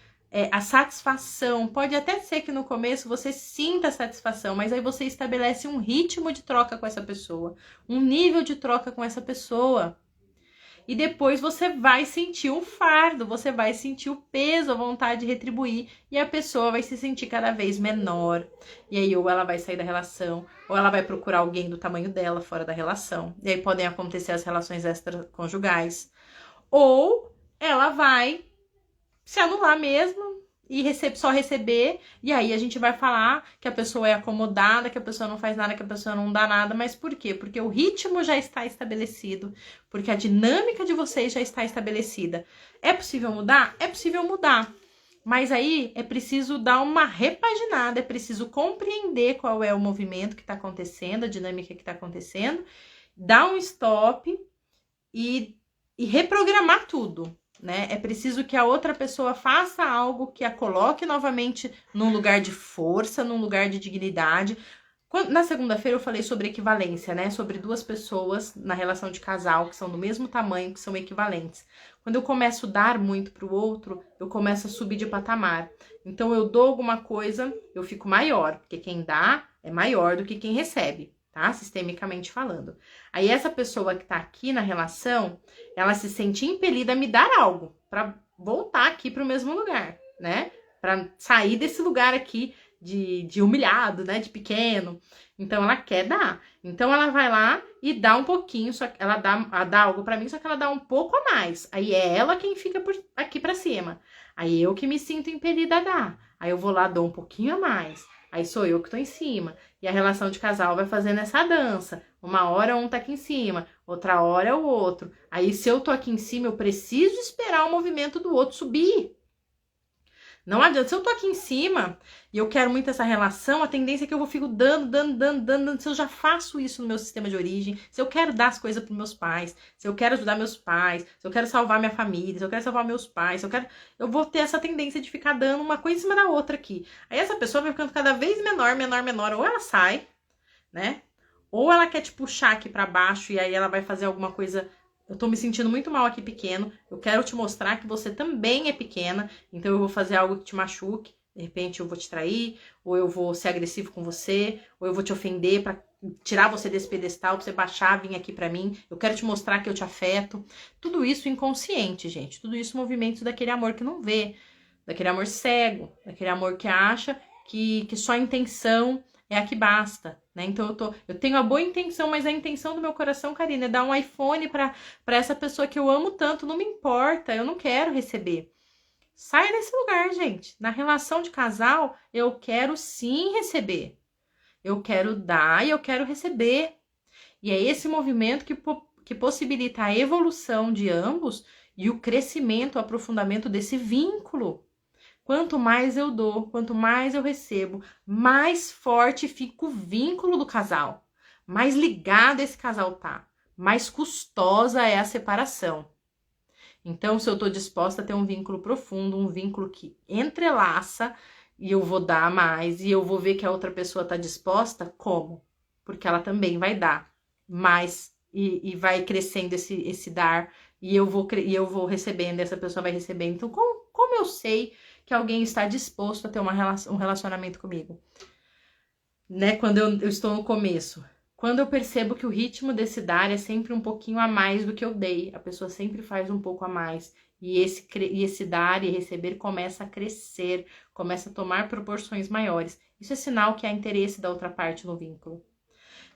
a satisfação, pode até ser que no começo você sinta a satisfação, mas aí você estabelece um ritmo de troca com essa pessoa, um nível de troca com essa pessoa. E depois você vai sentir um fardo, você vai sentir o peso, a vontade de retribuir, e a pessoa vai se sentir cada vez menor. E aí ou ela vai sair da relação, ou ela vai procurar alguém do tamanho dela fora da relação. E aí podem acontecer as relações extraconjugais. Ou ela vai se anular mesmo e só receber, e aí a gente vai falar que a pessoa é acomodada, que a pessoa não faz nada, que a pessoa não dá nada, mas por quê? Porque o ritmo já está estabelecido, porque a dinâmica de vocês já está estabelecida. É possível mudar? É possível mudar, mas aí é preciso dar uma repaginada, é preciso compreender qual é o movimento que está acontecendo, a dinâmica que está acontecendo, dar um stop e reprogramar tudo, né? É preciso que a outra pessoa faça algo que a coloque novamente num lugar de força, num lugar de dignidade. Na segunda-feira eu falei sobre equivalência, né? Sobre duas pessoas na relação de casal que são do mesmo tamanho, que são equivalentes. Quando eu começo a dar muito pro outro, eu começo a subir de patamar. Então eu dou alguma coisa, eu fico maior, porque quem dá é maior do que quem recebe, tá? Sistemicamente falando. Aí essa pessoa que tá aqui na relação, ela se sente impelida a me dar algo para voltar aqui para o mesmo lugar, né? Para sair desse lugar aqui de humilhado, né? De pequeno. Então ela quer dar. Então ela vai lá e dá um pouquinho, só que ela dá algo para mim, só que ela dá um pouco a mais. Aí é ela quem fica aqui para cima. Aí eu que me sinto impelida a dar. Aí eu vou lá, dou um pouquinho a mais. Aí sou eu que tô em cima. E a relação de casal vai fazendo essa dança. Uma hora um tá aqui em cima, outra hora é o outro. Aí se eu tô aqui em cima, eu preciso esperar o movimento do outro subir. Não adianta. Se eu tô aqui em cima e eu quero muito essa relação, a tendência é que eu fico dando. Se eu já faço isso no meu sistema de origem, se eu quero dar as coisas pros meus pais, se eu quero ajudar meus pais, se eu quero salvar minha família, se eu quero salvar meus pais, eu vou ter essa tendência de ficar dando uma coisa em cima da outra aqui. Aí essa pessoa vai ficando cada vez menor. Ou ela sai, né? Ou ela quer te puxar aqui pra baixo e aí ela vai fazer alguma coisa. Eu tô me sentindo muito mal aqui pequeno. Eu quero te mostrar que você também é pequena. Então eu vou fazer algo que te machuque. De repente eu vou te trair. Ou eu vou ser agressivo com você. Ou eu vou te ofender pra tirar você desse pedestal. Pra você baixar, vir aqui pra mim. Eu quero te mostrar que eu te afeto. Tudo isso inconsciente, gente. Tudo isso movimentos daquele amor que não vê. Daquele amor cego. Daquele amor que acha que só a intenção é a que basta, né? Então eu tenho a boa intenção, mas a intenção do meu coração, Karina, é dar um iPhone pra essa pessoa que eu amo tanto. Não me importa, eu não quero receber. Sai desse lugar, gente. Na relação de casal, eu quero sim receber. Eu quero dar e eu quero receber. E é esse movimento que possibilita a evolução de ambos e o crescimento, o aprofundamento desse vínculo. Quanto mais eu dou, quanto mais eu recebo, mais forte fica o vínculo do casal. Mais ligado esse casal tá. Mais custosa é a separação. Então, se eu tô disposta a ter um vínculo profundo, um vínculo que entrelaça, e eu vou dar mais, e eu vou ver que a outra pessoa tá disposta, como? Porque ela também vai dar mais, e vai crescendo esse dar, e eu vou recebendo, essa pessoa vai recebendo. Então, como eu sei que alguém está disposto a ter um relacionamento comigo, né? Quando eu estou no começo. Quando eu percebo que o ritmo desse dar é sempre um pouquinho a mais do que eu dei. A pessoa sempre faz um pouco a mais. E esse dar e receber começa a crescer, começa a tomar proporções maiores. Isso é sinal que há interesse da outra parte no vínculo.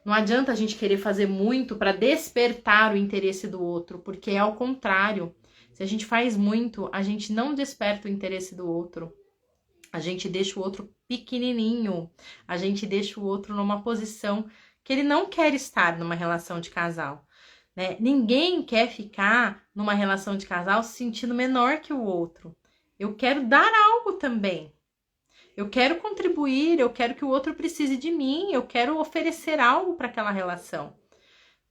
Não adianta a gente querer fazer muito para despertar o interesse do outro, porque é ao contrário. Se a gente faz muito, a gente não desperta o interesse do outro. A gente deixa o outro pequenininho. A gente deixa o outro numa posição que ele não quer estar numa relação de casal, né? Ninguém quer ficar numa relação de casal se sentindo menor que o outro. Eu quero dar algo também. Eu quero contribuir, eu quero que o outro precise de mim, eu quero oferecer algo para aquela relação,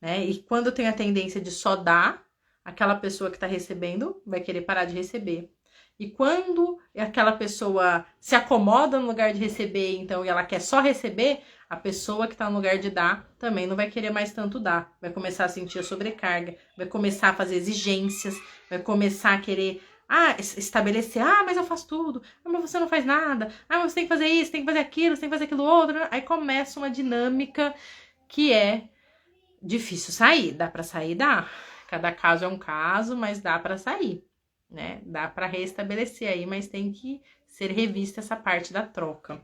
né? E quando eu tenho a tendência de só dar, aquela pessoa que está recebendo vai querer parar de receber. E quando aquela pessoa se acomoda no lugar de receber, então, e ela quer só receber, a pessoa que está no lugar de dar também não vai querer mais tanto dar. Vai começar a sentir a sobrecarga, vai começar a fazer exigências, vai começar a querer estabelecer, mas eu faço tudo, mas você não faz nada, mas você tem que fazer isso, tem que fazer aquilo, você tem que fazer aquilo outro. Aí começa uma dinâmica que é difícil sair. Dá para sair? Dá. Cada caso é um caso, mas dá para sair, né? Dá para restabelecer aí, mas tem que ser revista essa parte da troca.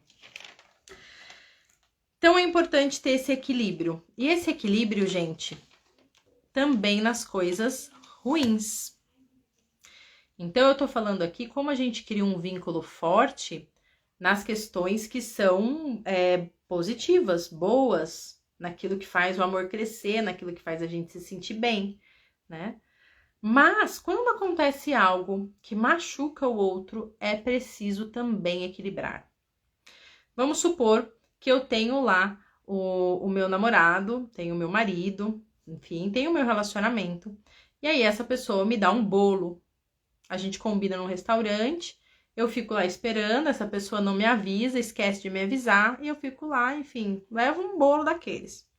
Então é importante ter esse equilíbrio. E esse equilíbrio, gente, também nas coisas ruins. Então eu tô falando aqui como a gente cria um vínculo forte nas questões que são positivas, boas, naquilo que faz o amor crescer, naquilo que faz a gente se sentir bem, né? Mas quando acontece algo que machuca o outro, é preciso também equilibrar. Vamos supor que eu tenho lá o meu namorado, tenho o meu marido, enfim, tenho o meu relacionamento. E aí essa pessoa me dá um bolo. A gente combina num restaurante, eu fico lá esperando, essa pessoa não me avisa, esquece de me avisar, e eu fico lá, enfim, levo um bolo daqueles.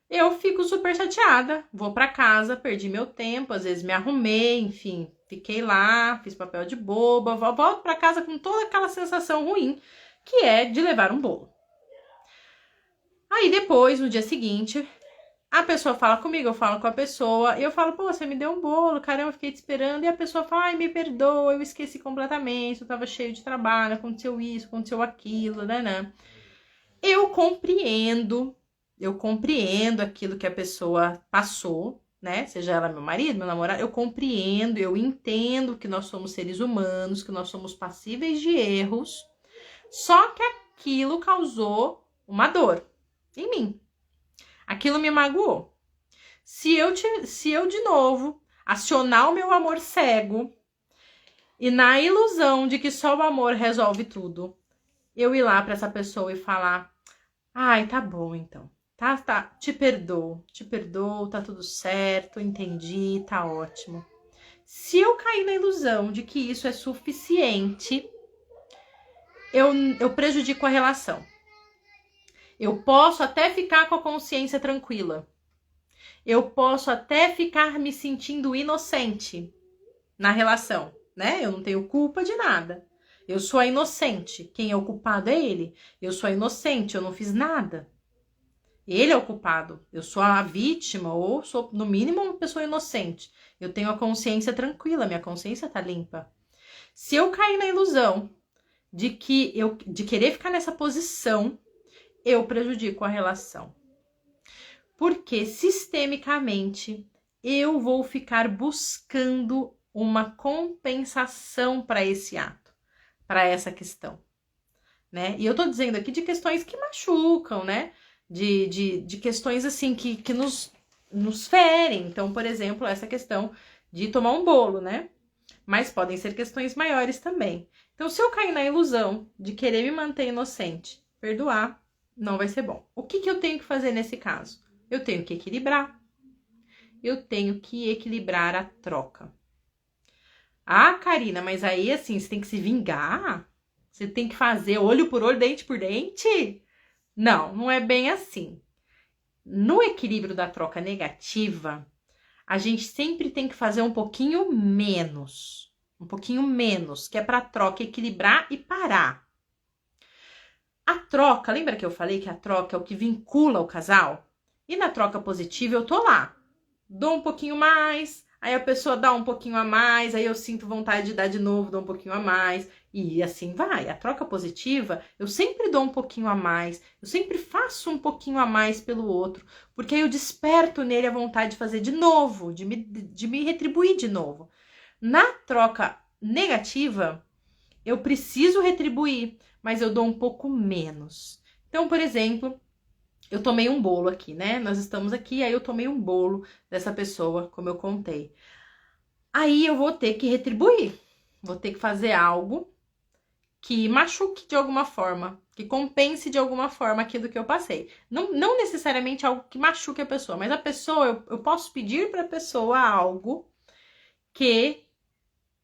Eu fico super chateada, vou pra casa, perdi meu tempo, às vezes me arrumei, enfim, fiquei lá, fiz papel de boba, volto pra casa com toda aquela sensação ruim, que é de levar um bolo. Aí depois, no dia seguinte, a pessoa fala comigo, eu falo com a pessoa, e eu falo, pô, você me deu um bolo, caramba, eu fiquei te esperando, e a pessoa fala, me perdoa, eu esqueci completamente, eu tava cheio de trabalho, aconteceu isso, aconteceu aquilo, né? Eu compreendo aquilo que a pessoa passou, né? Seja ela meu marido, meu namorado, eu compreendo, eu entendo que nós somos seres humanos, que nós somos passíveis de erros, só que aquilo causou uma dor em mim. Aquilo me magoou. Se eu de novo acionar o meu amor cego E na ilusão de que só o amor resolve tudo, eu ir lá para essa pessoa e falar: ai, tá bom então. Tá, te perdoo, tá tudo certo, entendi, tá ótimo. Se eu cair na ilusão de que isso é suficiente, eu prejudico a relação. Eu posso até ficar com a consciência tranquila. Eu posso até ficar me sentindo inocente na relação, né? Eu não tenho culpa de nada. Eu sou a inocente. Quem é o culpado é ele. Eu sou a inocente, eu não fiz nada. Ele é o culpado. Eu sou a vítima ou sou, no mínimo, uma pessoa inocente. Eu tenho a consciência tranquila, minha consciência tá limpa. Se eu cair na ilusão de querer ficar nessa posição, eu prejudico a relação. Porque sistemicamente eu vou ficar buscando uma compensação para esse ato, para essa questão, né? E eu tô dizendo aqui de questões que machucam, né? De questões assim que nos ferem. Então, por exemplo, essa questão de tomar um bolo, né? Mas podem ser questões maiores também. Então, se eu cair na ilusão de querer me manter inocente, perdoar, não vai ser bom. O que eu tenho que fazer nesse caso? Eu tenho que equilibrar. Eu tenho que equilibrar a troca. Ah, Karina, mas aí assim, você tem que se vingar? Você tem que fazer olho por olho, dente por dente? Não, não é bem assim. No equilíbrio da troca negativa, a gente sempre tem que fazer um pouquinho menos. Um pouquinho menos, que é para a troca equilibrar e parar. A troca, lembra que eu falei que a troca é o que vincula o casal? E na troca positiva eu tô lá, dou um pouquinho mais, aí a pessoa dá um pouquinho a mais, aí eu sinto vontade de dar de novo, dou um pouquinho a mais, e assim vai. A troca positiva, eu sempre dou um pouquinho a mais, eu sempre faço um pouquinho a mais pelo outro, porque aí eu desperto nele a vontade de fazer de novo, de me retribuir de novo. Na troca negativa, eu preciso retribuir, mas eu dou um pouco menos. Então, por exemplo, eu tomei um bolo aqui, né? Nós estamos aqui, aí eu tomei um bolo dessa pessoa, como eu contei. Aí eu vou ter que retribuir. Vou ter que fazer algo que machuque de alguma forma, que compense de alguma forma aquilo que eu passei. Não necessariamente algo que machuque a pessoa, mas a pessoa, eu posso pedir para a pessoa algo que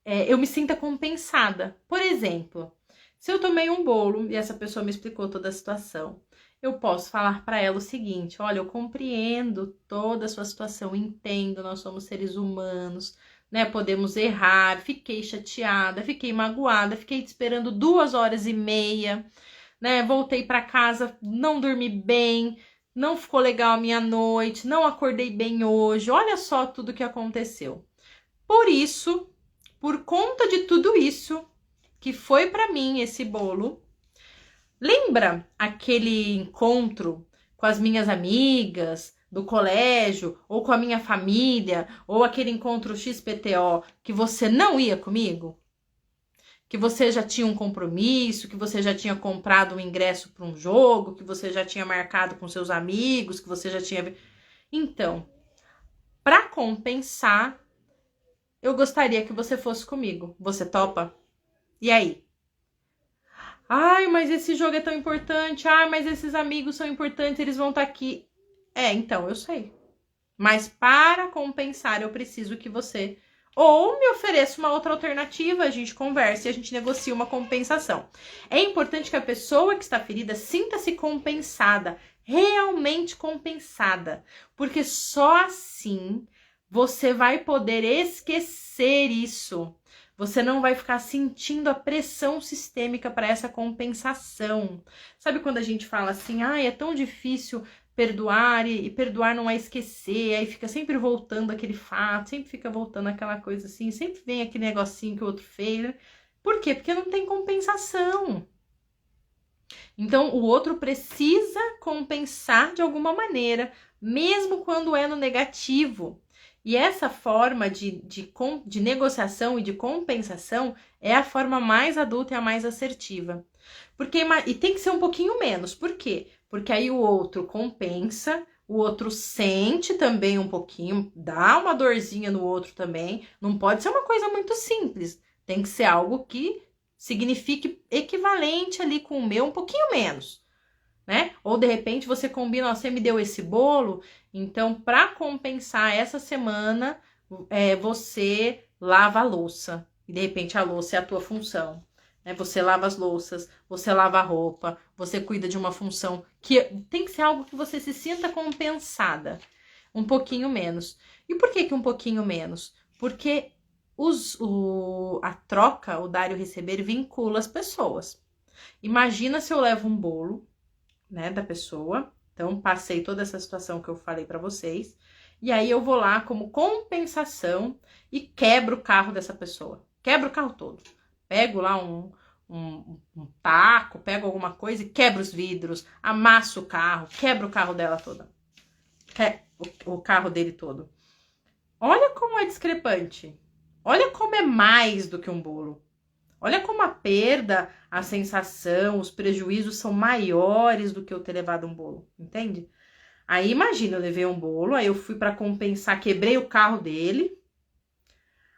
eu me sinta compensada. Por exemplo, se eu tomei um bolo e essa pessoa me explicou toda a situação, eu posso falar para ela o seguinte: olha, eu compreendo toda a sua situação, entendo, nós somos seres humanos, né? Podemos errar, fiquei chateada, fiquei magoada, fiquei te esperando 2h30, né? Voltei para casa, não dormi bem, não ficou legal a minha noite, não acordei bem hoje, olha só tudo que aconteceu. Por isso, por conta de tudo isso que foi para mim esse bolo, lembra aquele encontro com as minhas amigas do colégio, ou com a minha família, ou aquele encontro XPTO que você não ia comigo? Que você já tinha um compromisso, que você já tinha comprado um ingresso para um jogo, que você já tinha marcado com seus amigos, que você já tinha... Então, para compensar, eu gostaria que você fosse comigo. Você topa? E aí? Ai, mas esse jogo é tão importante. Ai, mas esses amigos são importantes, eles vão estar aqui. Então, eu sei. Mas para compensar, eu preciso que você ou me ofereça uma outra alternativa, a gente conversa e a gente negocia uma compensação. É importante que a pessoa que está ferida sinta-se compensada, realmente compensada, porque só assim você vai poder esquecer isso. Você não vai ficar sentindo a pressão sistêmica para essa compensação. Sabe quando a gente fala assim, é tão difícil perdoar e perdoar não é esquecer, aí fica sempre voltando aquele fato, sempre fica voltando aquela coisa assim, sempre vem aquele negocinho que o outro fez, né? Por quê? Porque não tem compensação. Então, o outro precisa compensar de alguma maneira, mesmo quando é no negativo. E essa forma de negociação e de compensação é a forma mais adulta e a mais assertiva. E tem que ser um pouquinho menos. Por quê? Porque aí o outro compensa, o outro sente também um pouquinho, dá uma dorzinha no outro também. Não pode ser uma coisa muito simples. Tem que ser algo que signifique equivalente ali com o meu, um pouquinho menos, né? Ou de repente você combina, ó, você me deu esse bolo, então para compensar essa semana, você lava a louça. E de repente a louça é a tua função. Né? Você lava as louças, você lava a roupa, você cuida de uma função que tem que ser algo que você se sinta compensada. Um pouquinho menos. E por que um pouquinho menos? Porque a troca, o dar e o receber, vincula as pessoas. Imagina se eu levo um bolo, né, da pessoa. Então, passei toda essa situação que eu falei para vocês. E aí eu vou lá como compensação e quebro o carro dessa pessoa. Quebro o carro todo. Pego lá um taco, pego alguma coisa e quebro os vidros, amasso o carro, quebro o carro dela toda. O carro dele todo. Olha como é discrepante. Olha como é mais do que um bolo. Olha como a perda, a sensação, os prejuízos são maiores do que eu ter levado um bolo, entende? Aí imagina, eu levei um bolo, aí eu fui para compensar, quebrei o carro dele.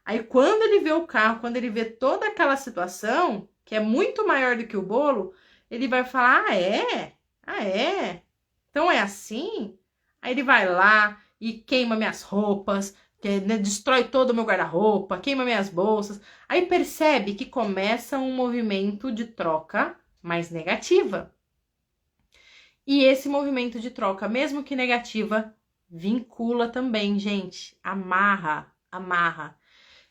Aí quando ele vê o carro, quando ele vê toda aquela situação, que é muito maior do que o bolo, ele vai falar, ah, é? Ah, é? Então é assim? Aí ele vai lá e queima minhas roupas, destrói todo o meu guarda-roupa, queima minhas bolsas. Aí percebe que começa um movimento de troca mais negativa. E esse movimento de troca, mesmo que negativa, vincula também, gente. Amarra.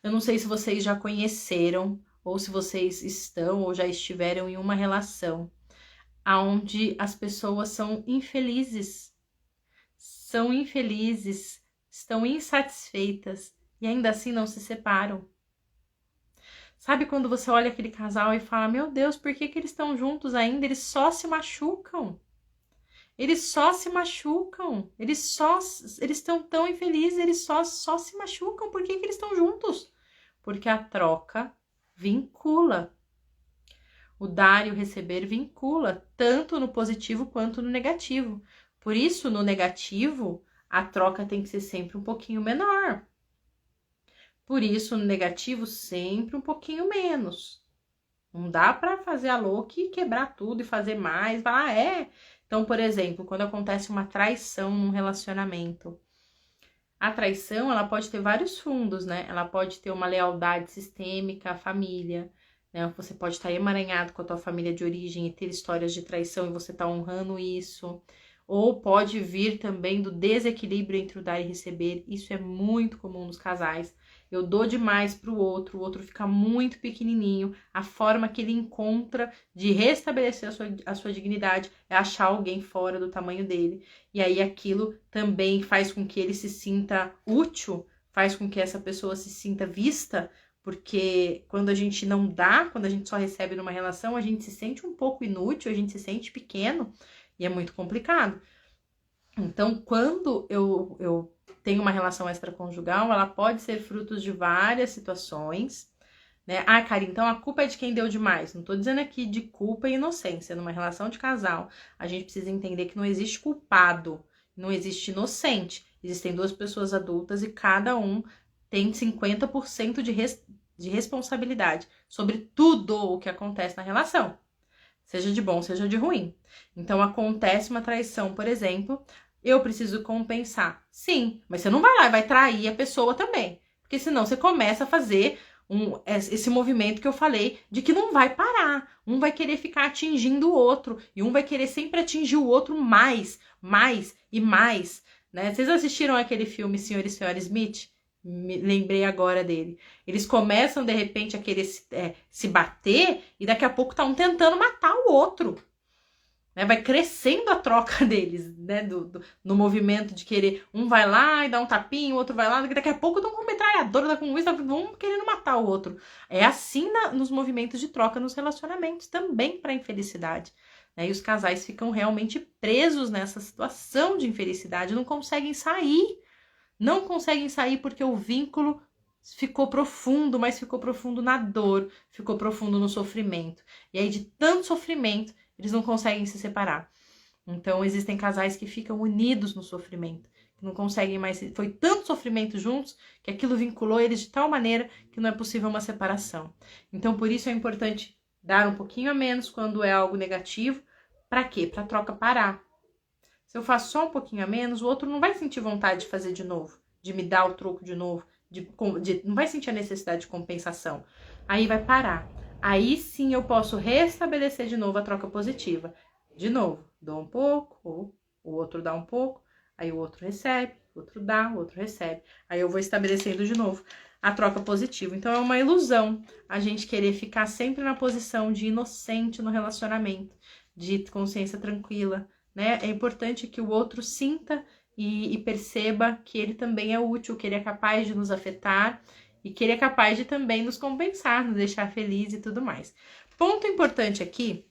Eu não sei se vocês já conheceram ou se vocês estão ou já estiveram em uma relação onde as pessoas são infelizes, estão insatisfeitas e ainda assim não se separam. Sabe quando você olha aquele casal e fala, meu Deus, por que eles estão juntos ainda? Eles só se machucam. Eles estão tão infelizes, eles só se machucam. Por que eles estão juntos? Porque a troca vincula. O dar e o receber vincula, tanto no positivo quanto no negativo. Por isso, no negativo, a troca tem que ser sempre um pouquinho menor. Por isso, no negativo, sempre um pouquinho menos. Não dá para fazer a louca e quebrar tudo e fazer mais. Ah, é? Então, por exemplo, quando acontece uma traição num relacionamento, a traição, ela pode ter vários fundos, né? Ela pode ter uma lealdade sistêmica à família, né? Você pode estar emaranhado com a tua família de origem e ter histórias de traição e você tá honrando isso. Ou pode vir também do desequilíbrio entre o dar e receber. Isso é muito comum nos casais. Eu dou demais pro outro, o outro fica muito pequenininho. A forma que ele encontra de restabelecer a sua dignidade é achar alguém fora do tamanho dele. E aí aquilo também faz com que ele se sinta útil, faz com que essa pessoa se sinta vista, porque quando a gente não dá, quando a gente só recebe numa relação, a gente se sente um pouco inútil, a gente se sente pequeno e é muito complicado. Então, quando eu tenho uma relação extraconjugal, ela pode ser fruto de várias situações, né? Ah, cara, então a culpa é de quem deu demais. Não tô dizendo aqui de culpa e inocência. Numa relação de casal, a gente precisa entender que não existe culpado, não existe inocente. Existem duas pessoas adultas e cada um tem 50% de responsabilidade sobre tudo o que acontece na relação. Seja de bom, seja de ruim. Então, acontece uma traição, por exemplo, eu preciso compensar. Sim, mas você não vai lá e vai trair a pessoa também. Porque senão você começa a fazer esse movimento que eu falei de que não vai parar. Um vai querer ficar atingindo o outro. E um vai querer sempre atingir o outro mais e mais. Né? Vocês assistiram aquele filme Sr. e Sra. Smith? Me lembrei agora dele. Eles começam, de repente, a querer se bater e daqui a pouco tá um tentando matar o outro. Né? Vai crescendo a troca deles, né? No movimento de querer, um vai lá e dá um tapinho, o outro vai lá, daqui a pouco estão com metralhadora, tá com isso, um querendo matar o outro. É assim nos movimentos de troca nos relacionamentos, também para infelicidade. Né? E os casais ficam realmente presos nessa situação de infelicidade, não conseguem sair. Não conseguem sair porque o vínculo ficou profundo, mas ficou profundo na dor, ficou profundo no sofrimento. E aí, de tanto sofrimento, eles não conseguem se separar. Então, existem casais que ficam unidos no sofrimento, não conseguem mais, foi tanto sofrimento juntos que aquilo vinculou eles de tal maneira que não é possível uma separação. Então, por isso é importante dar um pouquinho a menos quando é algo negativo. Para quê? Para a troca parar. Se eu faço só um pouquinho a menos, o outro não vai sentir vontade de fazer de novo, de me dar o troco de novo, não vai sentir a necessidade de compensação. Aí vai parar. Aí sim eu posso restabelecer de novo a troca positiva. De novo, dou um pouco, o outro dá um pouco, aí o outro recebe, o outro dá, o outro recebe. Aí eu vou estabelecendo de novo a troca positiva. Então é uma ilusão a gente querer ficar sempre na posição de inocente no relacionamento, de consciência tranquila, né? É importante que o outro sinta e perceba que ele também é útil, que ele é capaz de nos afetar e que ele é capaz de também nos compensar, nos deixar feliz e tudo mais. Ponto importante aqui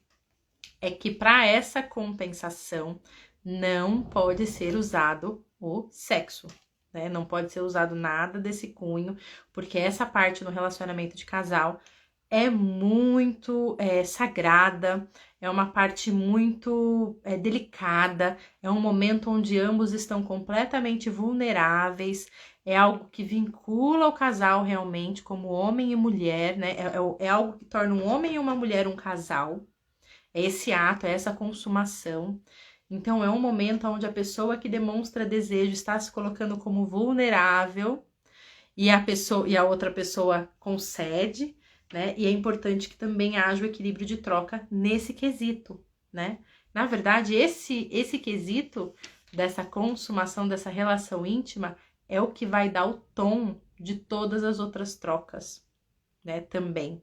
é que para essa compensação não pode ser usado o sexo, né? Não pode ser usado nada desse cunho, porque essa parte no relacionamento de casal é muito sagrada, é uma parte muito delicada, é um momento onde ambos estão completamente vulneráveis, é algo que vincula o casal realmente como homem e mulher, né? É algo que torna um homem e uma mulher um casal, é esse ato, é essa consumação. Então é um momento onde a pessoa que demonstra desejo está se colocando como vulnerável e a outra pessoa concede, né? E é importante que também haja o equilíbrio de troca nesse quesito, né? Na verdade, esse quesito dessa consumação, dessa relação íntima, é o que vai dar o tom de todas as outras trocas, né? Também.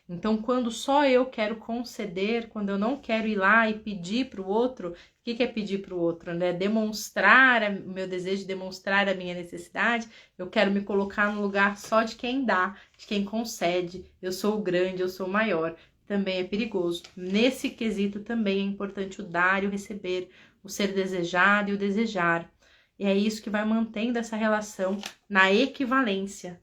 Então, quando só eu quero conceder, quando eu não quero ir lá e pedir para o outro, o que é pedir para o outro, né? Demonstrar o meu desejo, demonstrar a minha necessidade, eu quero me colocar no lugar só de quem dá, de quem concede, eu sou o grande, eu sou o maior, também é perigoso. Nesse quesito também é importante o dar e o receber, o ser desejado e o desejar. E é isso que vai mantendo essa relação na equivalência,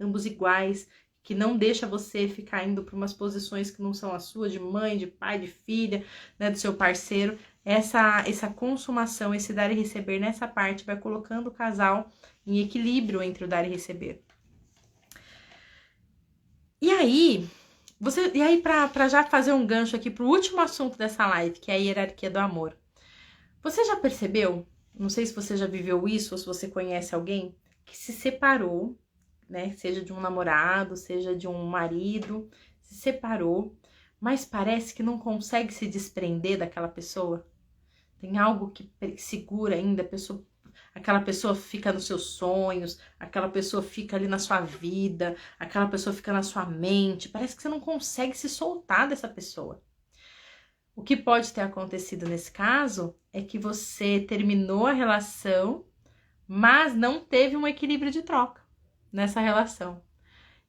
ambos iguais, que não deixa você ficar indo para umas posições que não são as suas, de mãe, de pai, de filha, né, do seu parceiro. Essa consumação, esse dar e receber nessa parte vai colocando o casal em equilíbrio entre o dar e receber. E aí para já fazer um gancho aqui para o último assunto dessa live, que é a hierarquia do amor. Você já percebeu, não sei se você já viveu isso ou se você conhece alguém que se separou, né? Seja de um namorado, seja de um marido, se separou, mas parece que não consegue se desprender daquela pessoa. Tem algo que segura ainda, aquela pessoa fica nos seus sonhos, aquela pessoa fica ali na sua vida, aquela pessoa fica na sua mente, parece que você não consegue se soltar dessa pessoa. O que pode ter acontecido nesse caso é que você terminou a relação, mas não teve um equilíbrio de troca nessa relação.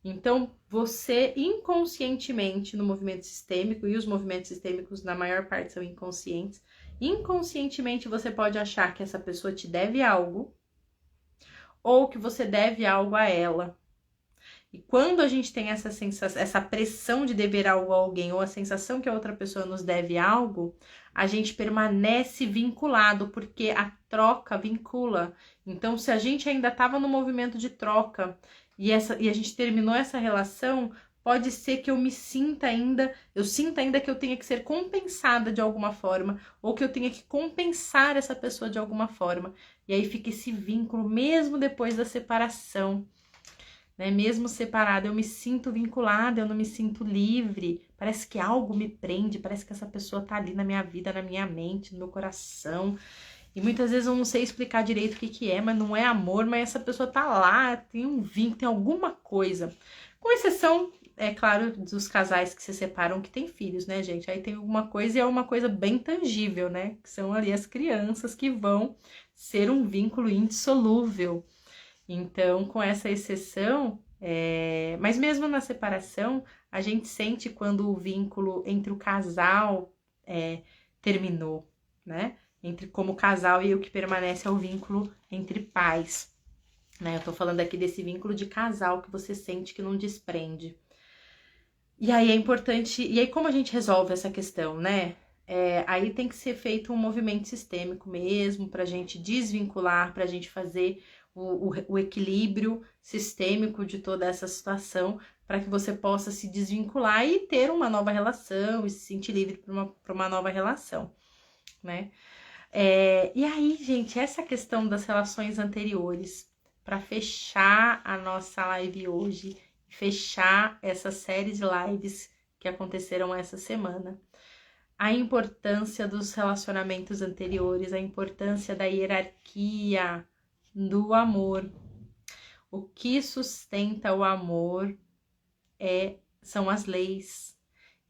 Então, você inconscientemente no movimento sistêmico, e os movimentos sistêmicos na maior parte são inconscientes, inconscientemente você pode achar que essa pessoa te deve algo, ou que você deve algo a ela. E quando a gente tem essa sensação, essa pressão de dever algo a alguém, ou a sensação que a outra pessoa nos deve algo, a gente permanece vinculado, porque a troca vincula. Então, se a gente ainda estava no movimento de troca e a gente terminou essa relação, pode ser que eu sinta ainda que eu tenha que ser compensada de alguma forma, ou que eu tenha que compensar essa pessoa de alguma forma. E aí fica esse vínculo, mesmo depois da separação. Né? Mesmo separada, eu me sinto vinculada, eu não me sinto livre. Parece que algo me prende, parece que essa pessoa tá ali na minha vida, na minha mente, no meu coração. E muitas vezes eu não sei explicar direito o que é, mas não é amor, mas essa pessoa tá lá, tem um vínculo, tem alguma coisa. Com exceção, é claro, dos casais que se separam que têm filhos, né, gente? Aí tem alguma coisa e é uma coisa bem tangível, né? Que são ali as crianças que vão ser um vínculo indissolúvel. Então, com essa exceção, mas mesmo na separação, a gente sente quando o vínculo entre o casal terminou, né? Entre como casal e o que permanece é o vínculo entre pais, né? Eu tô falando aqui desse vínculo de casal que você sente que não desprende. E aí é importante, e aí como a gente resolve essa questão, né? aí tem que ser feito um movimento sistêmico mesmo, para a gente desvincular, para a gente fazer o equilíbrio sistêmico de toda essa situação, para que você possa se desvincular e ter uma nova relação e se sentir livre para uma nova relação, né? E aí, gente, essa questão das relações anteriores, para fechar a nossa live hoje, fechar essa série de lives que aconteceram essa semana, a importância dos relacionamentos anteriores, a importância da hierarquia do amor. O que sustenta o amor são as leis.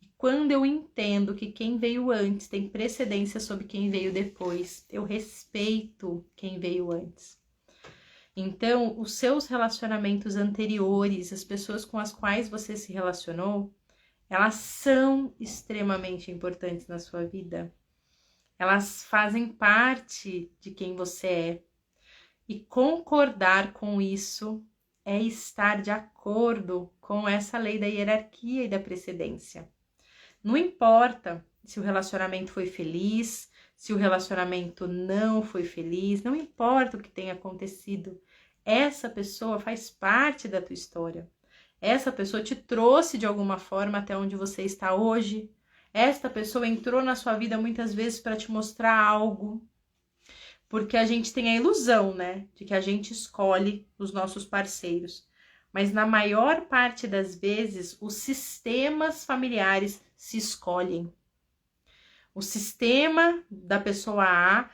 E quando eu entendo que quem veio antes tem precedência sobre quem veio depois, eu respeito quem veio antes. Então, os seus relacionamentos anteriores, as pessoas com as quais você se relacionou, elas são extremamente importantes na sua vida. Elas fazem parte de quem você é. E concordar com isso é estar de acordo com essa lei da hierarquia e da precedência. Não importa se o relacionamento foi feliz, se o relacionamento não foi feliz, não importa o que tenha acontecido. Essa pessoa faz parte da tua história. Essa pessoa te trouxe de alguma forma até onde você está hoje. Esta pessoa entrou na sua vida muitas vezes para te mostrar algo. Porque a gente tem a ilusão, né, de que a gente escolhe os nossos parceiros. Mas na maior parte das vezes, os sistemas familiares se escolhem. O sistema da pessoa A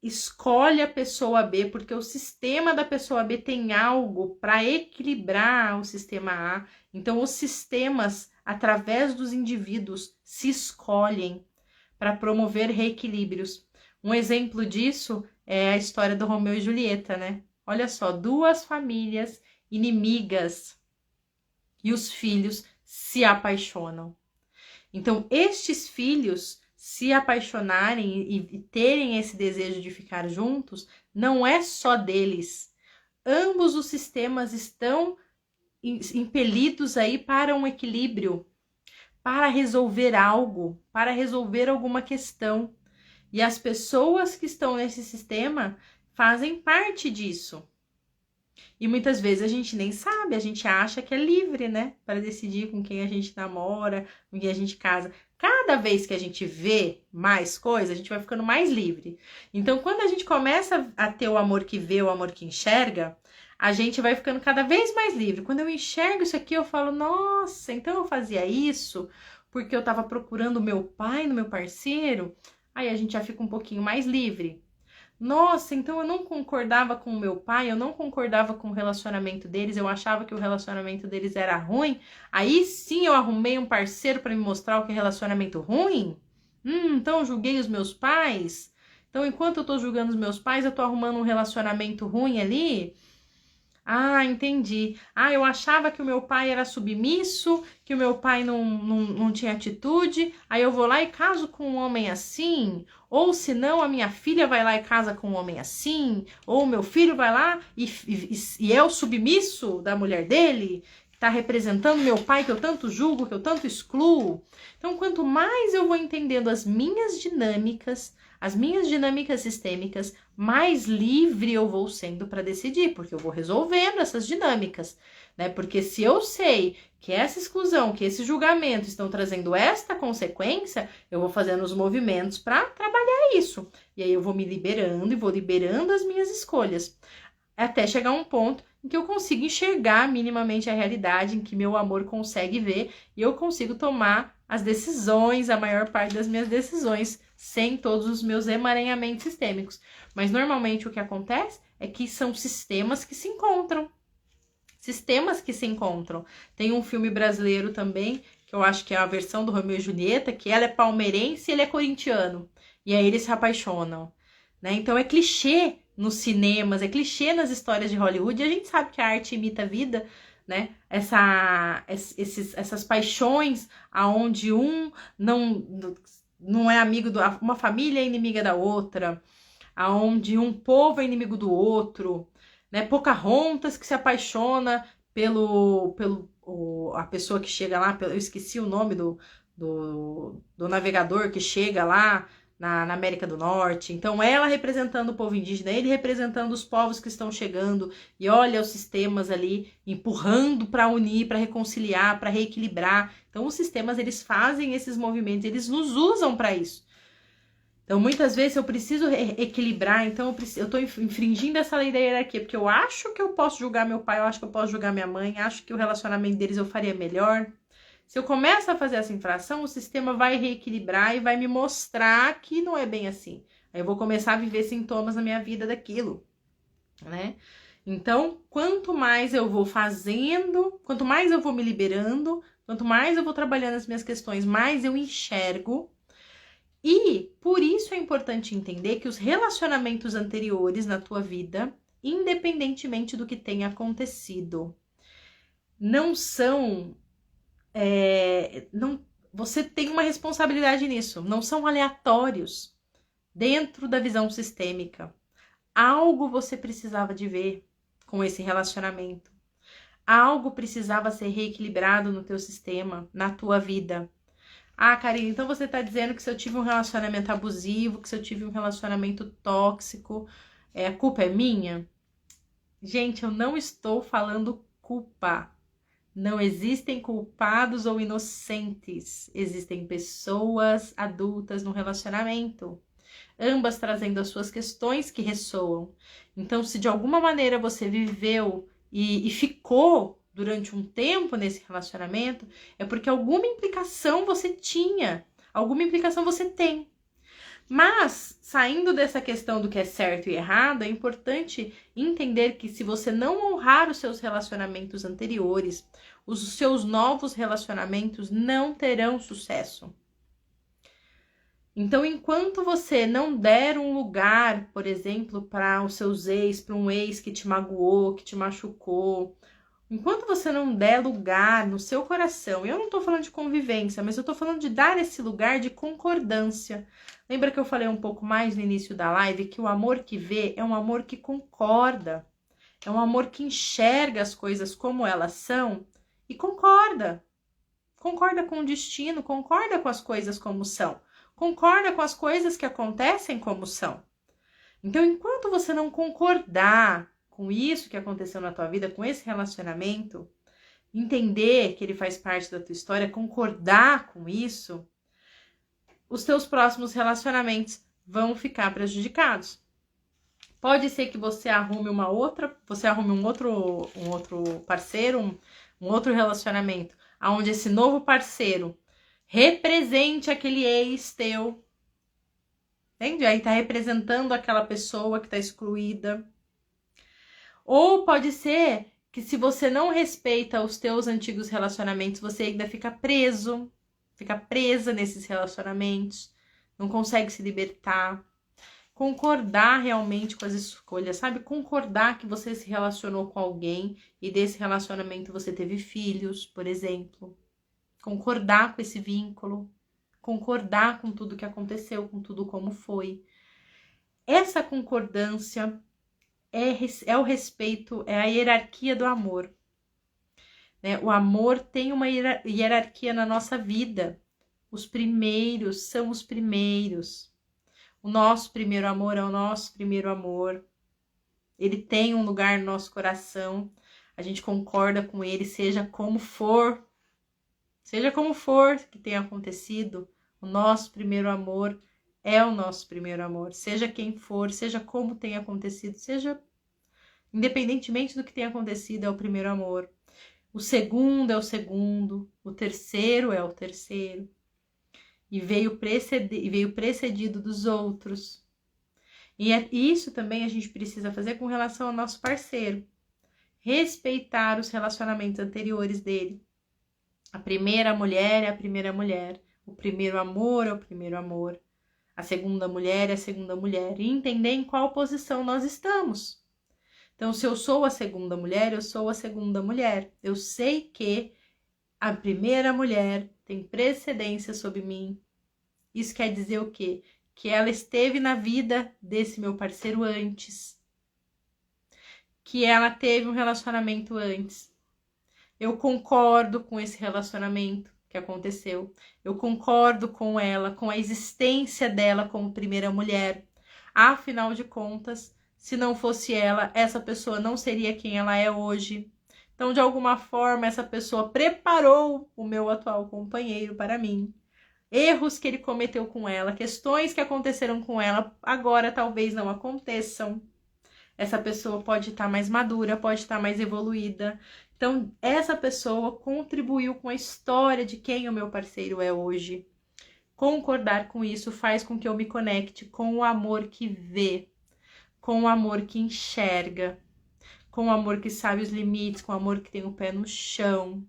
escolhe a pessoa B, porque o sistema da pessoa B tem algo para equilibrar o sistema A. Então, os sistemas, através dos indivíduos, se escolhem para promover reequilíbrios. Um exemplo disso é a história do Romeu e Julieta, né? Olha só, duas famílias inimigas e os filhos se apaixonam. Então, estes filhos se apaixonarem e terem esse desejo de ficar juntos, não é só deles. Ambos os sistemas estão impelidos aí para um equilíbrio, para resolver algo, para resolver alguma questão. E as pessoas que estão nesse sistema fazem parte disso. E muitas vezes a gente nem sabe, a gente acha que é livre, né? Para decidir com quem a gente namora, com quem a gente casa. Cada vez que a gente vê mais coisa, a gente vai ficando mais livre. Então, quando a gente começa a ter o amor que vê, o amor que enxerga, a gente vai ficando cada vez mais livre. Quando eu enxergo isso aqui, eu falo, nossa, então eu fazia isso porque eu estava procurando o meu pai no meu parceiro. Aí a gente já fica um pouquinho mais livre. Nossa, então eu não concordava com o meu pai, eu não concordava com o relacionamento deles, eu achava que o relacionamento deles era ruim. Aí sim eu arrumei um parceiro para me mostrar o que é relacionamento ruim? Então eu julguei os meus pais? Então enquanto eu tô julgando os meus pais, eu tô arrumando um relacionamento ruim ali? Ah, entendi. Ah, eu achava que o meu pai era submisso, que o meu pai não tinha atitude, aí eu vou lá e caso com um homem assim, ou se não, a minha filha vai lá e casa com um homem assim, ou o meu filho vai lá e é o submisso da mulher dele, que está representando meu pai que eu tanto julgo, que eu tanto excluo. Então, quanto mais eu vou entendendo as minhas dinâmicas sistêmicas, mais livre eu vou sendo para decidir, porque eu vou resolvendo essas dinâmicas, né? Porque se eu sei que essa exclusão, que esse julgamento estão trazendo esta consequência, eu vou fazendo os movimentos para trabalhar isso. E aí eu vou me liberando e vou liberando as minhas escolhas, até chegar um ponto em que eu consigo enxergar minimamente a realidade, em que meu amor consegue ver e eu consigo tomar as decisões, a maior parte das minhas decisões, sem todos os meus emaranhamentos sistêmicos. Mas normalmente o que acontece é que são sistemas que se encontram. Sistemas que se encontram. Tem um filme brasileiro também, que eu acho que é a versão do Romeu e Julieta, que ela é palmeirense e ele é corintiano. E aí eles se apaixonam, né? Então é clichê nos cinemas, é clichê nas histórias de Hollywood, e a gente sabe que a arte imita a vida, né? Essas paixões aonde um não é amigo uma família é inimiga da outra, aonde um povo é inimigo do outro, né? Pocahontas que se apaixona a pessoa que chega lá, eu esqueci o nome do navegador que chega lá na América do Norte. Então, ela representando o povo indígena, ele representando os povos que estão chegando, e olha os sistemas ali empurrando para unir, para reconciliar, para reequilibrar. Então, os sistemas, eles fazem esses movimentos, eles nos usam para isso. Então, muitas vezes eu preciso equilibrar, então eu tô infringindo essa lei da hierarquia, porque eu acho que eu posso julgar meu pai, eu acho que eu posso julgar minha mãe, acho que o relacionamento deles eu faria melhor. Se eu começo a fazer essa infração, o sistema vai reequilibrar e vai me mostrar que não é bem assim. Aí eu vou começar a viver sintomas na minha vida daquilo, né? Então, quanto mais eu vou fazendo, quanto mais eu vou me liberando, quanto mais eu vou trabalhando as minhas questões, mais eu enxergo. E por isso é importante entender que os relacionamentos anteriores na tua vida, independentemente do que tenha acontecido, não são você tem uma responsabilidade nisso, não são aleatórios dentro da visão sistêmica. Algo você precisava de ver com esse relacionamento. Algo precisava ser reequilibrado no teu sistema, na tua vida. Ah, Karine, então você tá dizendo que se eu tive um relacionamento abusivo, que se eu tive um relacionamento tóxico, a culpa é minha? Gente, eu não estou falando culpa. Não existem culpados ou inocentes. Existem pessoas adultas no relacionamento, ambas trazendo as suas questões que ressoam. Então, se de alguma maneira você viveu e ficou durante um tempo nesse relacionamento, é porque alguma implicação você tinha, alguma implicação você tem. Mas, saindo dessa questão do que é certo e errado, é importante entender que se você não honrar os seus relacionamentos anteriores, os seus novos relacionamentos não terão sucesso. Então, enquanto você não der um lugar, por exemplo, para os seus ex, para um ex que te magoou, que te machucou, enquanto você não der lugar no seu coração, eu não tô falando de convivência, mas eu tô falando de dar esse lugar de concordância. Lembra que eu falei um pouco mais no início da live que o amor que vê é um amor que concorda, é um amor que enxerga as coisas como elas são e concorda. Concorda com o destino, concorda com as coisas como são, concorda com as coisas que acontecem como são. Então, enquanto você não concordar com isso que aconteceu na tua vida, com esse relacionamento, entender que ele faz parte da tua história, concordar com isso, os teus próximos relacionamentos vão ficar prejudicados. Pode ser que você arrume um outro parceiro, um outro relacionamento, onde esse novo parceiro represente aquele ex teu. Entende? Aí tá representando aquela pessoa que tá excluída. Ou pode ser que se você não respeita os teus antigos relacionamentos, você ainda fica preso, fica presa nesses relacionamentos, não consegue se libertar. Concordar realmente com as escolhas, sabe? Concordar que você se relacionou com alguém e desse relacionamento você teve filhos, por exemplo. Concordar com esse vínculo, concordar com tudo que aconteceu, com tudo como foi. Essa concordância é o respeito, é a hierarquia do amor. Né? O amor tem uma hierarquia na nossa vida. Os primeiros são os primeiros. O nosso primeiro amor é o nosso primeiro amor. Ele tem um lugar no nosso coração. A gente concorda com ele, seja como for. Seja como for que tenha acontecido, o nosso primeiro amor é o nosso primeiro amor. Seja quem for, seja como tenha acontecido, seja independentemente do que tenha acontecido, é o primeiro amor. O segundo é o segundo, o terceiro é o terceiro. E veio precedido dos outros. E isso também a gente precisa fazer com relação ao nosso parceiro. Respeitar os relacionamentos anteriores dele. A primeira mulher é a primeira mulher. O primeiro amor é o primeiro amor. A segunda mulher é a segunda mulher. E entender em qual posição nós estamos. Então, se eu sou a segunda mulher, eu sou a segunda mulher. Eu sei que a primeira mulher tem precedência sobre mim. Isso quer dizer o quê? Que ela esteve na vida desse meu parceiro antes. Que ela teve um relacionamento antes. Eu concordo com esse relacionamento. que aconteceu. Eu concordo com ela, com a existência dela como primeira mulher. Afinal de contas, se não fosse ela, essa pessoa não seria quem ela é hoje. Então, de alguma forma, essa pessoa preparou o meu atual companheiro para mim. Erros que ele cometeu com ela, questões que aconteceram com ela, agora talvez não aconteçam. Essa pessoa pode estar mais madura, pode estar mais evoluída. Então, essa pessoa contribuiu com a história de quem o meu parceiro é hoje. Concordar com isso faz com que eu me conecte com o amor que vê, com o amor que enxerga, com o amor que sabe os limites, com o amor que tem o pé no chão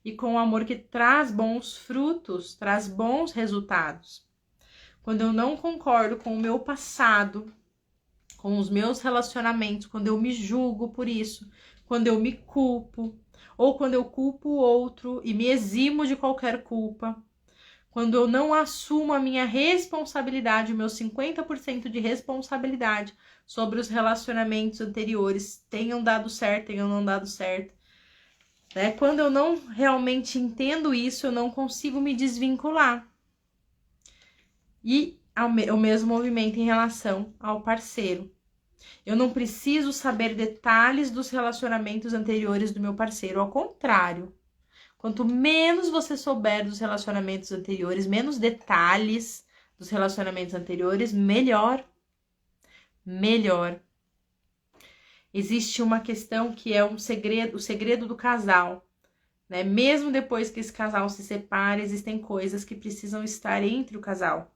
e com o amor que traz bons frutos, traz bons resultados. Quando eu não concordo com o meu passado, com os meus relacionamentos, quando eu me julgo por isso, quando eu me culpo, ou quando eu culpo o outro e me eximo de qualquer culpa, quando eu não assumo a minha responsabilidade, o meu 50% de responsabilidade sobre os relacionamentos anteriores, tenham dado certo, tenham não dado certo, né? Quando eu não realmente entendo isso, eu não consigo me desvincular. E o mesmo movimento em relação ao parceiro. Eu não preciso saber detalhes dos relacionamentos anteriores do meu parceiro, ao contrário. Quanto menos você souber dos relacionamentos anteriores, menos detalhes dos relacionamentos anteriores, melhor. Melhor. Existe uma questão que é o segredo do casal, né? Mesmo depois que esse casal se separa, existem coisas que precisam estar entre o casal.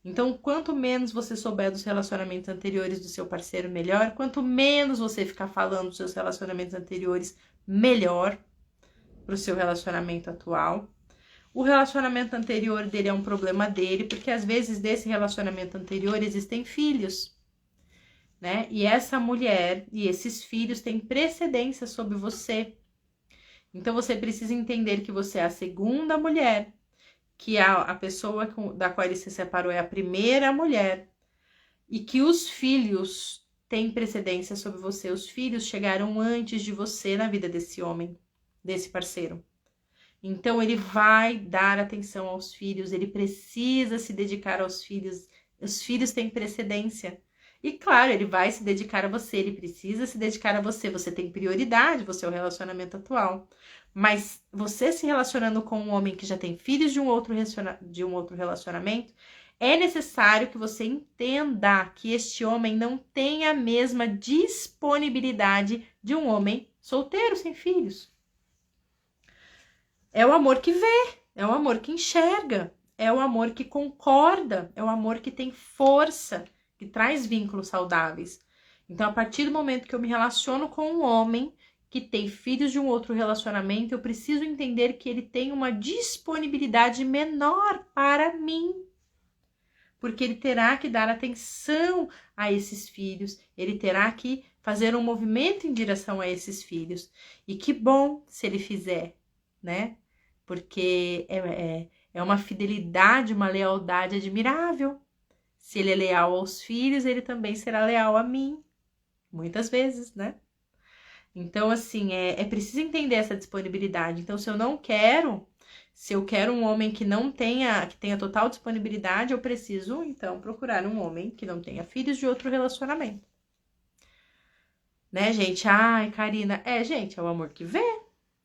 Então, quanto menos você souber dos relacionamentos anteriores do seu parceiro, melhor. Quanto menos você ficar falando dos seus relacionamentos anteriores, melhor para o seu relacionamento atual. O relacionamento anterior dele é um problema dele, porque às vezes desse relacionamento anterior existem filhos, né? E essa mulher e esses filhos têm precedência sobre você. Então, você precisa entender que você é a segunda mulher, que a pessoa da qual ele se separou é a primeira mulher e que os filhos têm precedência sobre você. Os filhos chegaram antes de você na vida desse homem, desse parceiro. Então, ele vai dar atenção aos filhos, ele precisa se dedicar aos filhos. Os filhos têm precedência. E, claro, ele vai se dedicar a você, ele precisa se dedicar a você. Você tem prioridade, você é o relacionamento atual. Mas você se relacionando com um homem que já tem filhos de um outro relacionamento, é necessário que você entenda que este homem não tem a mesma disponibilidade de um homem solteiro, sem filhos. É o amor que vê, é o amor que enxerga, é o amor que concorda, é o amor que tem força, que traz vínculos saudáveis. Então, a partir do momento que eu me relaciono com um homem que tem filhos de um outro relacionamento, eu preciso entender que ele tem uma disponibilidade menor para mim. Porque ele terá que dar atenção a esses filhos, ele terá que fazer um movimento em direção a esses filhos. E que bom se ele fizer, né? Porque é uma fidelidade, uma lealdade admirável. Se ele é leal aos filhos, ele também será leal a mim. Muitas vezes, né? Então, assim, é preciso entender essa disponibilidade. Então, se eu quero um homem que tenha total disponibilidade, eu preciso, então, procurar um homem que não tenha filhos de outro relacionamento. Né, gente? Ai, Karina, gente, é o amor que vê,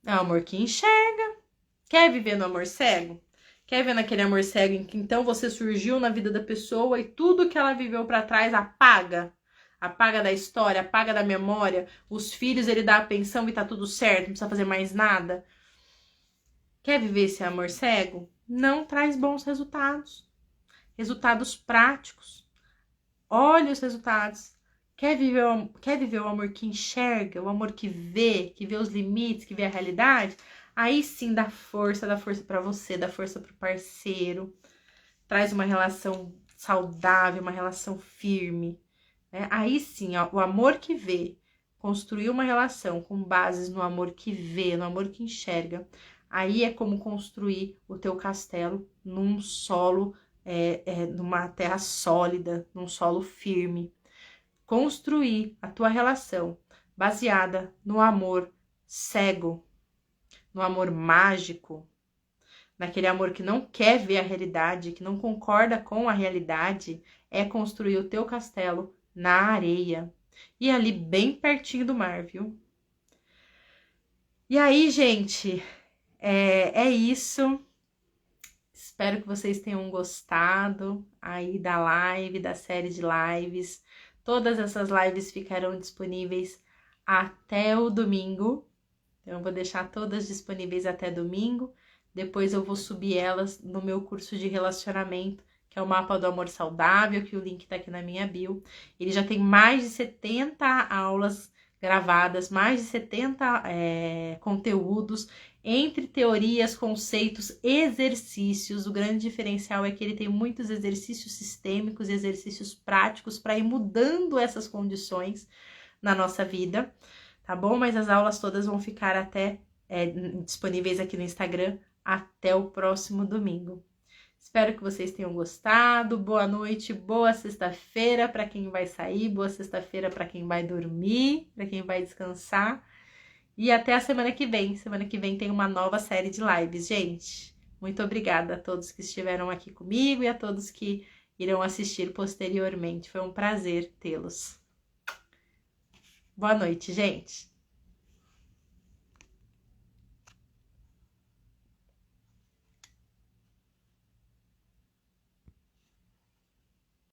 é o amor que enxerga. Quer viver no amor cego? Quer ver naquele amor cego em que, então, você surgiu na vida da pessoa e tudo que ela viveu pra trás apaga? Apaga da história, apaga da memória, os filhos ele dá a pensão e tá tudo certo, não precisa fazer mais nada. Quer viver esse amor cego? Não traz bons resultados. Resultados práticos. Olha os resultados. Quer viver o amor que enxerga, o amor que vê os limites, que vê a realidade? Aí sim dá força para você, dá força pro parceiro. Traz uma relação saudável, uma relação firme. Aí sim, ó, o amor que vê, construir uma relação com bases no amor que vê, no amor que enxerga, aí é como construir o teu castelo num solo, numa terra sólida, num solo firme. Construir a tua relação baseada no amor cego, no amor mágico, naquele amor que não quer ver a realidade, que não concorda com a realidade, é construir o teu castelo na areia. E ali bem pertinho do mar, viu? E aí, gente, é isso. Espero que vocês tenham gostado aí da live, da série de lives. Todas essas lives ficarão disponíveis até o domingo. Então, eu vou deixar todas disponíveis até domingo. Depois eu vou subir elas no meu curso de relacionamento, que é o Mapa do Amor Saudável, que o link tá aqui na minha bio. Ele já tem mais de 70 aulas gravadas, mais de 70 conteúdos, entre teorias, conceitos, exercícios. O grande diferencial é que ele tem muitos exercícios sistêmicos e exercícios práticos para ir mudando essas condições na nossa vida, tá bom? Mas as aulas todas vão ficar disponíveis aqui no Instagram até o próximo domingo. Espero que vocês tenham gostado. Boa noite, boa sexta-feira para quem vai sair, boa sexta-feira para quem vai dormir, para quem vai descansar. E até a semana que vem. Semana que vem tem uma nova série de lives, gente. Muito obrigada a todos que estiveram aqui comigo e a todos que irão assistir posteriormente. Foi um prazer tê-los. Boa noite, gente.